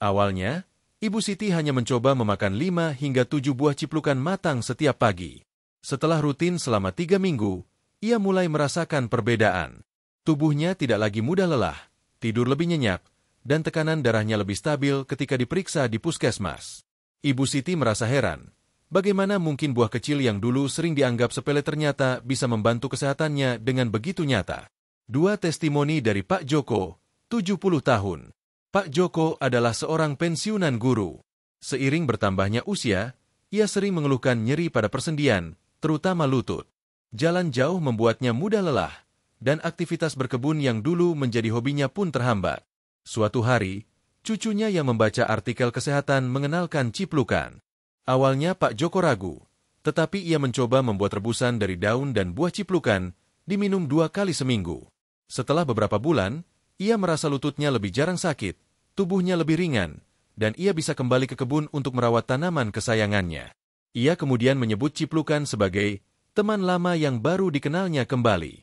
Awalnya, Ibu Siti hanya mencoba memakan 5 hingga 7 buah ciplukan matang setiap pagi. Setelah rutin selama 3 minggu, ia mulai merasakan perbedaan. Tubuhnya tidak lagi mudah lelah, tidur lebih nyenyak, dan tekanan darahnya lebih stabil ketika diperiksa di puskesmas. Ibu Siti merasa heran. Bagaimana mungkin buah kecil yang dulu sering dianggap sepele ternyata bisa membantu kesehatannya dengan begitu nyata? 2. Testimoni dari Pak Joko, 70 tahun. Pak Joko adalah seorang pensiunan guru. Seiring bertambahnya usia, ia sering mengeluhkan nyeri pada persendian, terutama lutut. Jalan jauh membuatnya mudah lelah, dan aktivitas berkebun yang dulu menjadi hobinya pun terhambat. Suatu hari, cucunya yang membaca artikel kesehatan mengenalkan ciplukan. Awalnya Pak Joko ragu, tetapi ia mencoba membuat rebusan dari daun dan buah ciplukan, diminum 2 kali seminggu. Setelah beberapa bulan, ia merasa lututnya lebih jarang sakit, tubuhnya lebih ringan, dan ia bisa kembali ke kebun untuk merawat tanaman kesayangannya. Ia kemudian menyebut ciplukan sebagai teman lama yang baru dikenalnya kembali.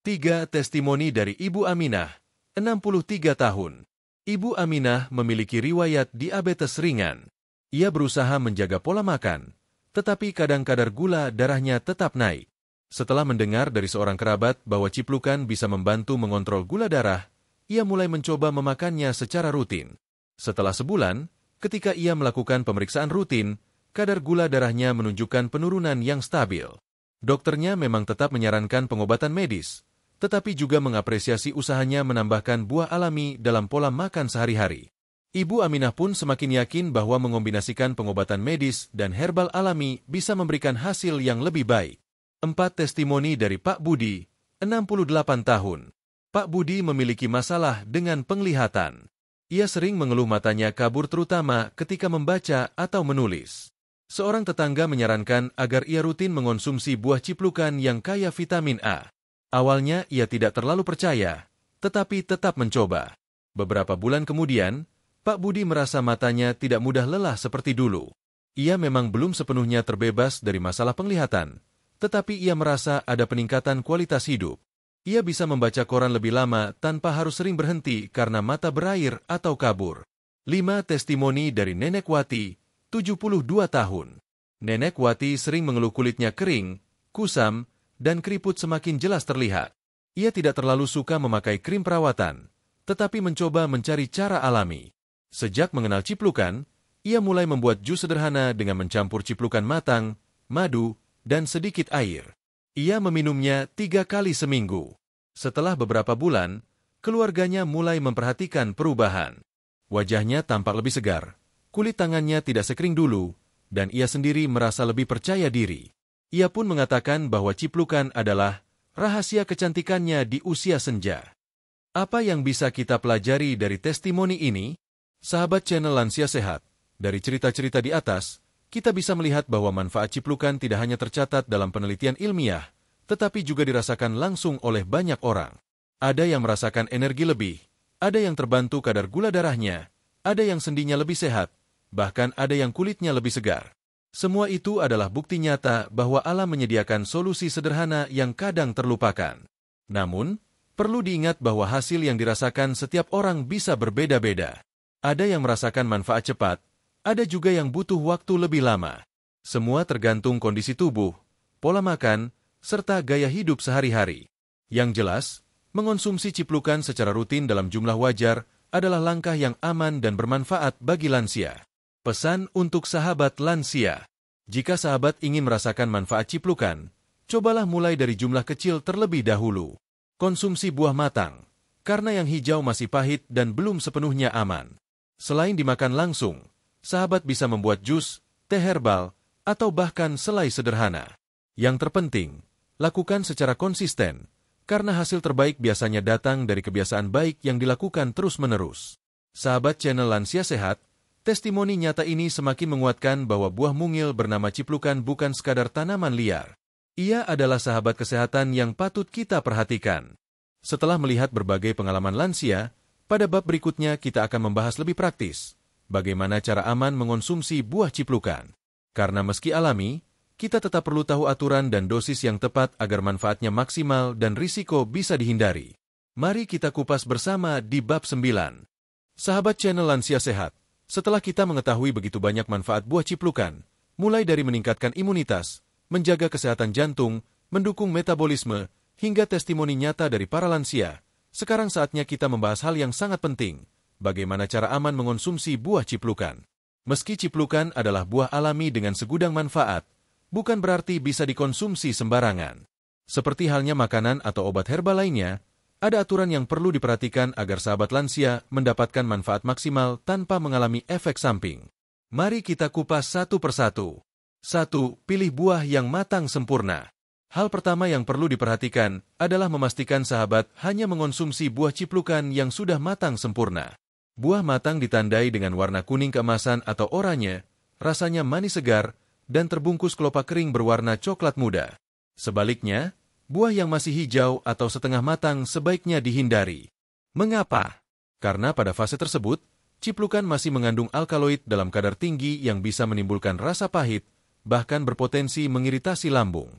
3. Testimoni dari Ibu Aminah, 63 tahun. Ibu Aminah memiliki riwayat diabetes ringan. Ia berusaha menjaga pola makan, tetapi kadang kadar gula darahnya tetap naik. Setelah mendengar dari seorang kerabat bahwa ciplukan bisa membantu mengontrol gula darah, ia mulai mencoba memakannya secara rutin. Setelah sebulan, ketika ia melakukan pemeriksaan rutin, kadar gula darahnya menunjukkan penurunan yang stabil. Dokternya memang tetap menyarankan pengobatan medis, tetapi juga mengapresiasi usahanya menambahkan buah alami dalam pola makan sehari-hari. Ibu Aminah pun semakin yakin bahwa mengombinasikan pengobatan medis dan herbal alami bisa memberikan hasil yang lebih baik. 4. Testimoni dari Pak Budi, 68 tahun. Pak Budi memiliki masalah dengan penglihatan. Ia sering mengeluh matanya kabur terutama ketika membaca atau menulis. Seorang tetangga menyarankan agar ia rutin mengonsumsi buah ciplukan yang kaya vitamin A. Awalnya ia tidak terlalu percaya, tetapi tetap mencoba. Beberapa bulan kemudian, Pak Budi merasa matanya tidak mudah lelah seperti dulu. Ia memang belum sepenuhnya terbebas dari masalah penglihatan, tetapi ia merasa ada peningkatan kualitas hidup. Ia bisa membaca koran lebih lama tanpa harus sering berhenti karena mata berair atau kabur. 5. Testimoni dari Nenek Wati, 72 tahun. Nenek Wati sering mengeluh kulitnya kering, kusam, dan keriput semakin jelas terlihat. Ia tidak terlalu suka memakai krim perawatan, tetapi mencoba mencari cara alami. Sejak mengenal ciplukan, ia mulai membuat jus sederhana dengan mencampur ciplukan matang, madu, dan sedikit air. Ia meminumnya 3 kali seminggu. Setelah beberapa bulan, keluarganya mulai memperhatikan perubahan. Wajahnya tampak lebih segar, kulit tangannya tidak sekering dulu, dan ia sendiri merasa lebih percaya diri. Ia pun mengatakan bahwa ciplukan adalah rahasia kecantikannya di usia senja. Apa yang bisa kita pelajari dari testimoni ini? Sahabat channel Lansia Sehat, dari cerita-cerita di atas, kita bisa melihat bahwa manfaat ciplukan tidak hanya tercatat dalam penelitian ilmiah, tetapi juga dirasakan langsung oleh banyak orang. Ada yang merasakan energi lebih, ada yang terbantu kadar gula darahnya, ada yang sendinya lebih sehat, bahkan ada yang kulitnya lebih segar. Semua itu adalah bukti nyata bahwa alam menyediakan solusi sederhana yang kadang terlupakan. Namun, perlu diingat bahwa hasil yang dirasakan setiap orang bisa berbeda-beda. Ada yang merasakan manfaat cepat, ada juga yang butuh waktu lebih lama. Semua tergantung kondisi tubuh, pola makan, serta gaya hidup sehari-hari. Yang jelas, mengonsumsi ciplukan secara rutin dalam jumlah wajar adalah langkah yang aman dan bermanfaat bagi lansia. Pesan untuk sahabat lansia. Jika sahabat ingin merasakan manfaat ciplukan, cobalah mulai dari jumlah kecil terlebih dahulu. Konsumsi buah matang, karena yang hijau masih pahit dan belum sepenuhnya aman. Selain dimakan langsung, sahabat bisa membuat jus, teh herbal, atau bahkan selai sederhana. Yang terpenting, lakukan secara konsisten, karena hasil terbaik biasanya datang dari kebiasaan baik yang dilakukan terus-menerus. Sahabat channel Lansia Sehat, testimoni nyata ini semakin menguatkan bahwa buah mungil bernama ciplukan bukan sekadar tanaman liar. Ia adalah sahabat kesehatan yang patut kita perhatikan. Setelah melihat berbagai pengalaman lansia, pada bab berikutnya kita akan membahas lebih praktis, bagaimana cara aman mengonsumsi buah ciplukan. Karena meski alami, kita tetap perlu tahu aturan dan dosis yang tepat agar manfaatnya maksimal dan risiko bisa dihindari. Mari kita kupas bersama di bab 9. Sahabat channel Lansia Sehat, setelah kita mengetahui begitu banyak manfaat buah ciplukan, mulai dari meningkatkan imunitas, menjaga kesehatan jantung, mendukung metabolisme, hingga testimoni nyata dari para lansia, sekarang saatnya kita membahas hal yang sangat penting, bagaimana cara aman mengonsumsi buah ciplukan. Meski ciplukan adalah buah alami dengan segudang manfaat, bukan berarti bisa dikonsumsi sembarangan. Seperti halnya makanan atau obat herbal lainnya, ada aturan yang perlu diperhatikan agar sahabat lansia mendapatkan manfaat maksimal tanpa mengalami efek samping. Mari kita kupas satu persatu. 1. Pilih buah yang matang sempurna. Hal pertama yang perlu diperhatikan adalah memastikan sahabat hanya mengonsumsi buah ciplukan yang sudah matang sempurna. Buah matang ditandai dengan warna kuning keemasan atau oranye, rasanya manis segar, dan terbungkus kelopak kering berwarna coklat muda. Sebaliknya, buah yang masih hijau atau setengah matang sebaiknya dihindari. Mengapa? Karena pada fase tersebut, ciplukan masih mengandung alkaloid dalam kadar tinggi yang bisa menimbulkan rasa pahit, bahkan berpotensi mengiritasi lambung.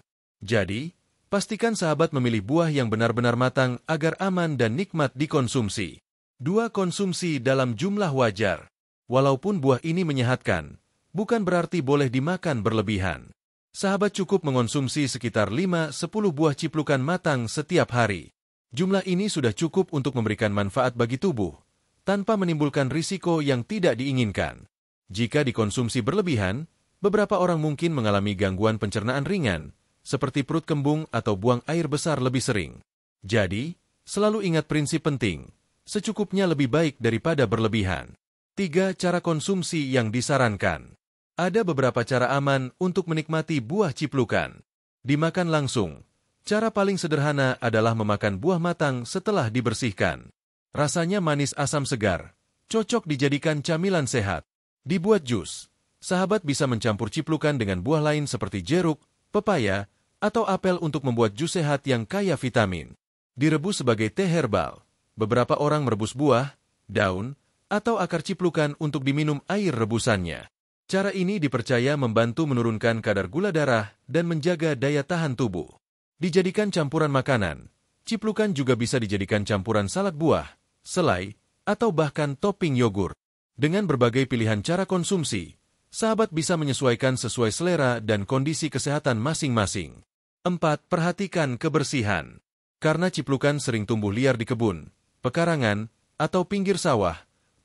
Jadi, pastikan sahabat memilih buah yang benar-benar matang agar aman dan nikmat dikonsumsi. 2. Konsumsi dalam jumlah wajar. Walaupun buah ini menyehatkan, bukan berarti boleh dimakan berlebihan. Sahabat cukup mengonsumsi sekitar 5-10 buah ciplukan matang setiap hari. Jumlah ini sudah cukup untuk memberikan manfaat bagi tubuh, tanpa menimbulkan risiko yang tidak diinginkan. Jika dikonsumsi berlebihan, beberapa orang mungkin mengalami gangguan pencernaan ringan, seperti perut kembung atau buang air besar lebih sering. Jadi, selalu ingat prinsip penting, secukupnya lebih baik daripada berlebihan. 3. Cara konsumsi yang disarankan. Ada beberapa cara aman untuk menikmati buah ciplukan. Dimakan langsung. Cara paling sederhana adalah memakan buah matang setelah dibersihkan. Rasanya manis asam segar, cocok dijadikan camilan sehat. Dibuat jus. Sahabat bisa mencampur ciplukan dengan buah lain seperti jeruk, pepaya, atau apel untuk membuat jus sehat yang kaya vitamin. Direbus sebagai teh herbal. Beberapa orang merebus buah, daun, atau akar ciplukan untuk diminum air rebusannya. Cara ini dipercaya membantu menurunkan kadar gula darah dan menjaga daya tahan tubuh. Dijadikan campuran makanan, ciplukan juga bisa dijadikan campuran salad buah, selai, atau bahkan topping yogurt. Dengan berbagai pilihan cara konsumsi, sahabat bisa menyesuaikan sesuai selera dan kondisi kesehatan masing-masing. 4. Perhatikan kebersihan. Karena ciplukan sering tumbuh liar di kebun, pekarangan, atau pinggir sawah,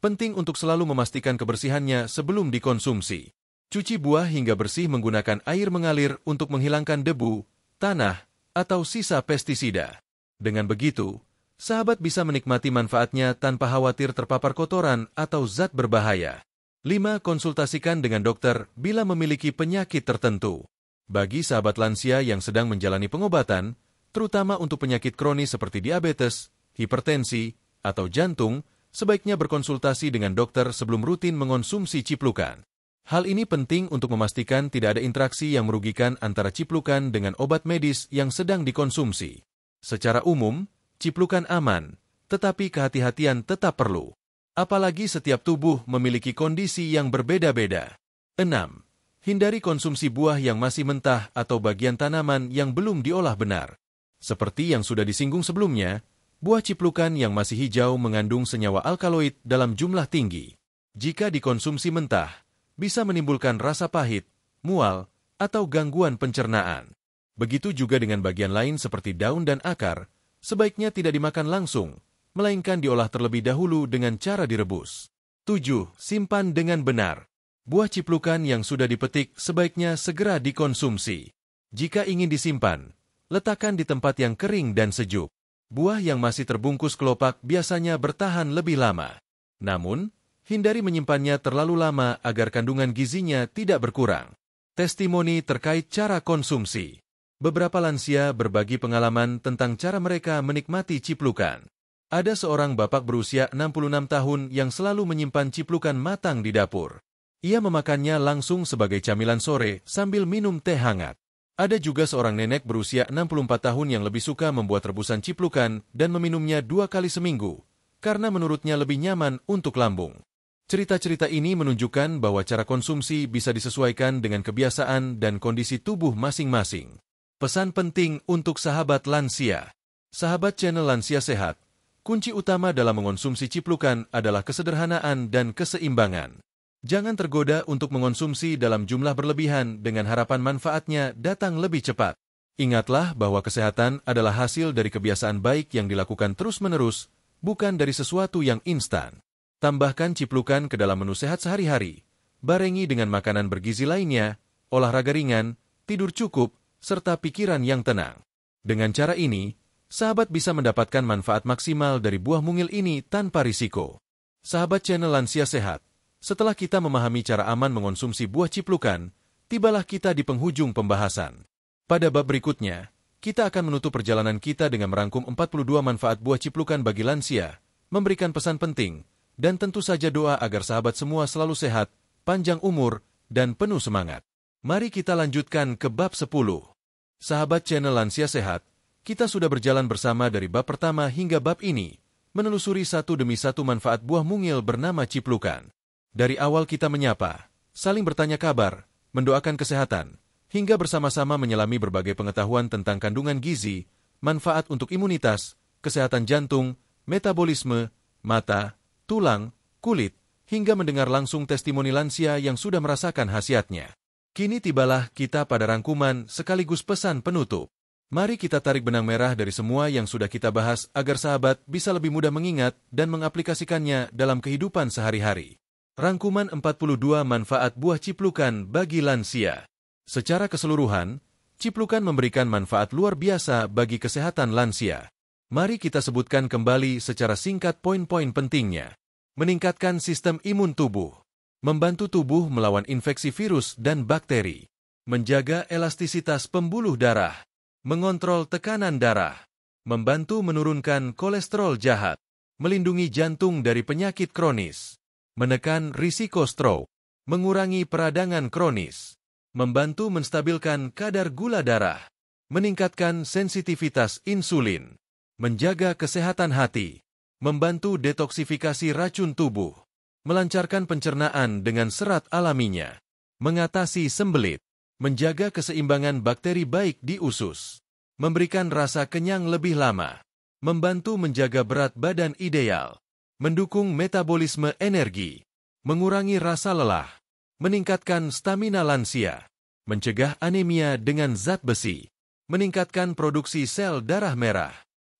penting untuk selalu memastikan kebersihannya sebelum dikonsumsi. Cuci buah hingga bersih menggunakan air mengalir untuk menghilangkan debu, tanah, atau sisa pestisida. Dengan begitu, sahabat bisa menikmati manfaatnya tanpa khawatir terpapar kotoran atau zat berbahaya. 5. Konsultasikan dengan dokter bila memiliki penyakit tertentu. Bagi sahabat lansia yang sedang menjalani pengobatan, terutama untuk penyakit kronis seperti diabetes, hipertensi, atau jantung, sebaiknya berkonsultasi dengan dokter sebelum rutin mengonsumsi ciplukan. Hal ini penting untuk memastikan tidak ada interaksi yang merugikan antara ciplukan dengan obat medis yang sedang dikonsumsi. Secara umum, ciplukan aman, tetapi kehati-hatian tetap perlu. Apalagi setiap tubuh memiliki kondisi yang berbeda-beda. 6. Hindari konsumsi buah yang masih mentah atau bagian tanaman yang belum diolah benar. Seperti yang sudah disinggung sebelumnya, buah ciplukan yang masih hijau mengandung senyawa alkaloid dalam jumlah tinggi. Jika dikonsumsi mentah, bisa menimbulkan rasa pahit, mual, atau gangguan pencernaan. Begitu juga dengan bagian lain seperti daun dan akar, sebaiknya tidak dimakan langsung, melainkan diolah terlebih dahulu dengan cara direbus. 7. Simpan dengan benar. Buah ciplukan yang sudah dipetik sebaiknya segera dikonsumsi. Jika ingin disimpan, letakkan di tempat yang kering dan sejuk. Buah yang masih terbungkus kelopak biasanya bertahan lebih lama. Namun, hindari menyimpannya terlalu lama agar kandungan gizinya tidak berkurang. Testimoni terkait cara konsumsi. Beberapa lansia berbagi pengalaman tentang cara mereka menikmati ciplukan. Ada seorang bapak berusia 66 tahun yang selalu menyimpan ciplukan matang di dapur. Ia memakannya langsung sebagai camilan sore sambil minum teh hangat. Ada juga seorang nenek berusia 64 tahun yang lebih suka membuat rebusan ciplukan dan meminumnya 2 kali seminggu, karena menurutnya lebih nyaman untuk lambung. Cerita-cerita ini menunjukkan bahwa cara konsumsi bisa disesuaikan dengan kebiasaan dan kondisi tubuh masing-masing. Pesan penting untuk sahabat lansia. Sahabat channel Lansia Sehat, kunci utama dalam mengonsumsi ciplukan adalah kesederhanaan dan keseimbangan. Jangan tergoda untuk mengonsumsi dalam jumlah berlebihan dengan harapan manfaatnya datang lebih cepat. Ingatlah bahwa kesehatan adalah hasil dari kebiasaan baik yang dilakukan terus-menerus, bukan dari sesuatu yang instan. Tambahkan ciplukan ke dalam menu sehat sehari-hari, barengi dengan makanan bergizi lainnya, olahraga ringan, tidur cukup, serta pikiran yang tenang. Dengan cara ini, sahabat bisa mendapatkan manfaat maksimal dari buah mungil ini tanpa risiko. Sahabat channel Lansia Sehat, setelah kita memahami cara aman mengonsumsi buah ciplukan, tibalah kita di penghujung pembahasan. Pada bab berikutnya, kita akan menutup perjalanan kita dengan merangkum 42 manfaat buah ciplukan bagi lansia, memberikan pesan penting, dan tentu saja doa agar sahabat semua selalu sehat, panjang umur, dan penuh semangat. Mari kita lanjutkan ke bab 10. Sahabat channel Lansia Sehat, kita sudah berjalan bersama dari bab pertama hingga bab ini, menelusuri satu demi satu manfaat buah mungil bernama ciplukan. Dari awal kita menyapa, saling bertanya kabar, mendoakan kesehatan, hingga bersama-sama menyelami berbagai pengetahuan tentang kandungan gizi, manfaat untuk imunitas, kesehatan jantung, metabolisme, mata, tulang, kulit, hingga mendengar langsung testimoni lansia yang sudah merasakan khasiatnya. Kini tibalah kita pada rangkuman sekaligus pesan penutup. Mari kita tarik benang merah dari semua yang sudah kita bahas agar sahabat bisa lebih mudah mengingat dan mengaplikasikannya dalam kehidupan sehari-hari. Rangkuman 42 manfaat buah ciplukan bagi lansia. Secara keseluruhan, ciplukan memberikan manfaat luar biasa bagi kesehatan lansia. Mari kita sebutkan kembali secara singkat poin-poin pentingnya. Meningkatkan sistem imun tubuh. Membantu tubuh melawan infeksi virus dan bakteri. Menjaga elastisitas pembuluh darah. Mengontrol tekanan darah. Membantu menurunkan kolesterol jahat. Melindungi jantung dari penyakit kronis. Menekan risiko stroke. Mengurangi peradangan kronis. Membantu menstabilkan kadar gula darah. Meningkatkan sensitivitas insulin. Menjaga kesehatan hati, membantu detoksifikasi racun tubuh, melancarkan pencernaan dengan serat alaminya, mengatasi sembelit, menjaga keseimbangan bakteri baik di usus, memberikan rasa kenyang lebih lama, membantu menjaga berat badan ideal, mendukung metabolisme energi, mengurangi rasa lelah, meningkatkan stamina lansia, mencegah anemia dengan zat besi, meningkatkan produksi sel darah merah,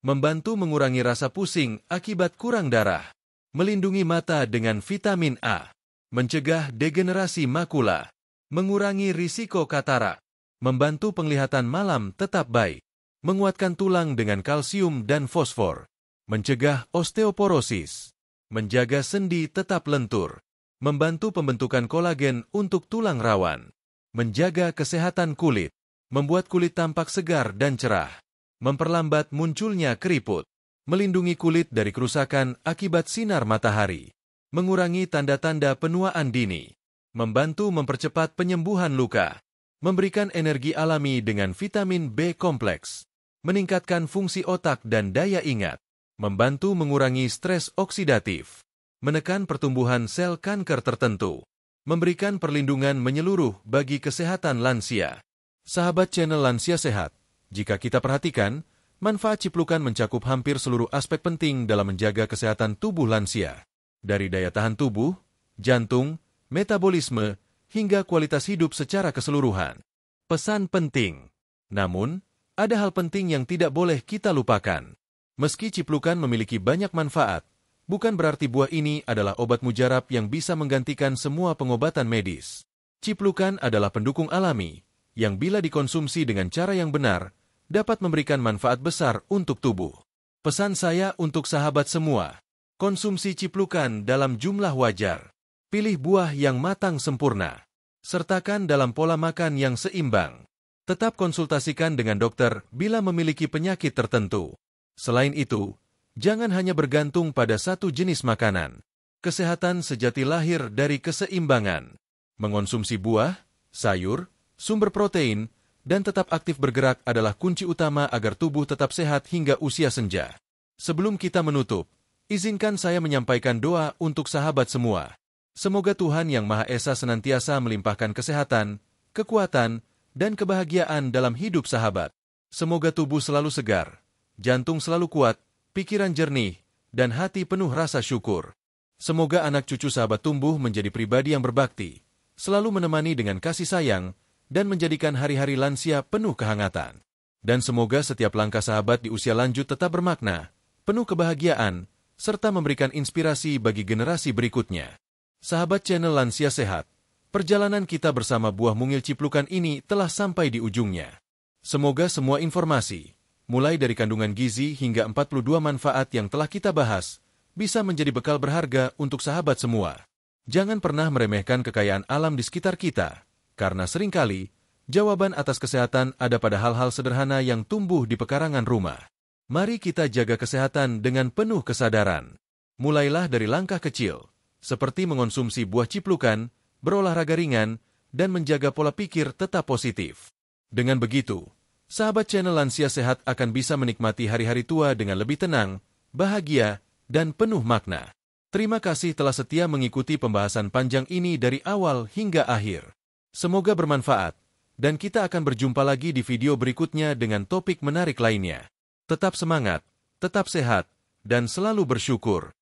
membantu mengurangi rasa pusing akibat kurang darah, melindungi mata dengan vitamin A, mencegah degenerasi makula, mengurangi risiko katarak, membantu penglihatan malam tetap baik, menguatkan tulang dengan kalsium dan fosfor, mencegah osteoporosis, menjaga sendi tetap lentur, membantu pembentukan kolagen untuk tulang rawan, menjaga kesehatan kulit, membuat kulit tampak segar dan cerah, memperlambat munculnya keriput, melindungi kulit dari kerusakan akibat sinar matahari, mengurangi tanda-tanda penuaan dini, membantu mempercepat penyembuhan luka, memberikan energi alami dengan vitamin B kompleks, meningkatkan fungsi otak dan daya ingat, membantu mengurangi stres oksidatif, menekan pertumbuhan sel kanker tertentu, memberikan perlindungan menyeluruh bagi kesehatan lansia. Sahabat channel Lansia Sehat, jika kita perhatikan, manfaat ciplukan mencakup hampir seluruh aspek penting dalam menjaga kesehatan tubuh lansia. Dari daya tahan tubuh, jantung, metabolisme, hingga kualitas hidup secara keseluruhan. Pesan penting. Namun, ada hal penting yang tidak boleh kita lupakan. Meski ciplukan memiliki banyak manfaat, bukan berarti buah ini adalah obat mujarab yang bisa menggantikan semua pengobatan medis. Ciplukan adalah pendukung alami, yang bila dikonsumsi dengan cara yang benar, dapat memberikan manfaat besar untuk tubuh. Pesan saya untuk sahabat semua, konsumsi ciplukan dalam jumlah wajar. Pilih buah yang matang sempurna. Sertakan dalam pola makan yang seimbang. Tetap konsultasikan dengan dokter bila memiliki penyakit tertentu. Selain itu, jangan hanya bergantung pada satu jenis makanan. Kesehatan sejati lahir dari keseimbangan. Mengonsumsi buah, sayur, sumber protein, dan tetap aktif bergerak adalah kunci utama agar tubuh tetap sehat hingga usia senja. Sebelum kita menutup, izinkan saya menyampaikan doa untuk sahabat semua. Semoga Tuhan Yang Maha Esa senantiasa melimpahkan kesehatan, kekuatan, dan kebahagiaan dalam hidup sahabat. Semoga tubuh selalu segar, jantung selalu kuat, pikiran jernih, dan hati penuh rasa syukur. Semoga anak cucu sahabat tumbuh menjadi pribadi yang berbakti, selalu menemani dengan kasih sayang, dan menjadikan hari-hari lansia penuh kehangatan. Dan semoga setiap langkah sahabat di usia lanjut tetap bermakna, penuh kebahagiaan, serta memberikan inspirasi bagi generasi berikutnya. Sahabat channel Lansia Sehat, perjalanan kita bersama buah mungil ciplukan ini telah sampai di ujungnya. Semoga semua informasi, mulai dari kandungan gizi hingga 42 manfaat yang telah kita bahas, bisa menjadi bekal berharga untuk sahabat semua. Jangan pernah meremehkan kekayaan alam di sekitar kita, karena seringkali, jawaban atas kesehatan ada pada hal-hal sederhana yang tumbuh di pekarangan rumah. Mari kita jaga kesehatan dengan penuh kesadaran. Mulailah dari langkah kecil, seperti mengonsumsi buah ciplukan, berolahraga ringan, dan menjaga pola pikir tetap positif. Dengan begitu, sahabat channel Lansia Sehat akan bisa menikmati hari-hari tua dengan lebih tenang, bahagia, dan penuh makna. Terima kasih telah setia mengikuti pembahasan panjang ini dari awal hingga akhir. Semoga bermanfaat, dan kita akan berjumpa lagi di video berikutnya dengan topik menarik lainnya. Tetap semangat, tetap sehat, dan selalu bersyukur.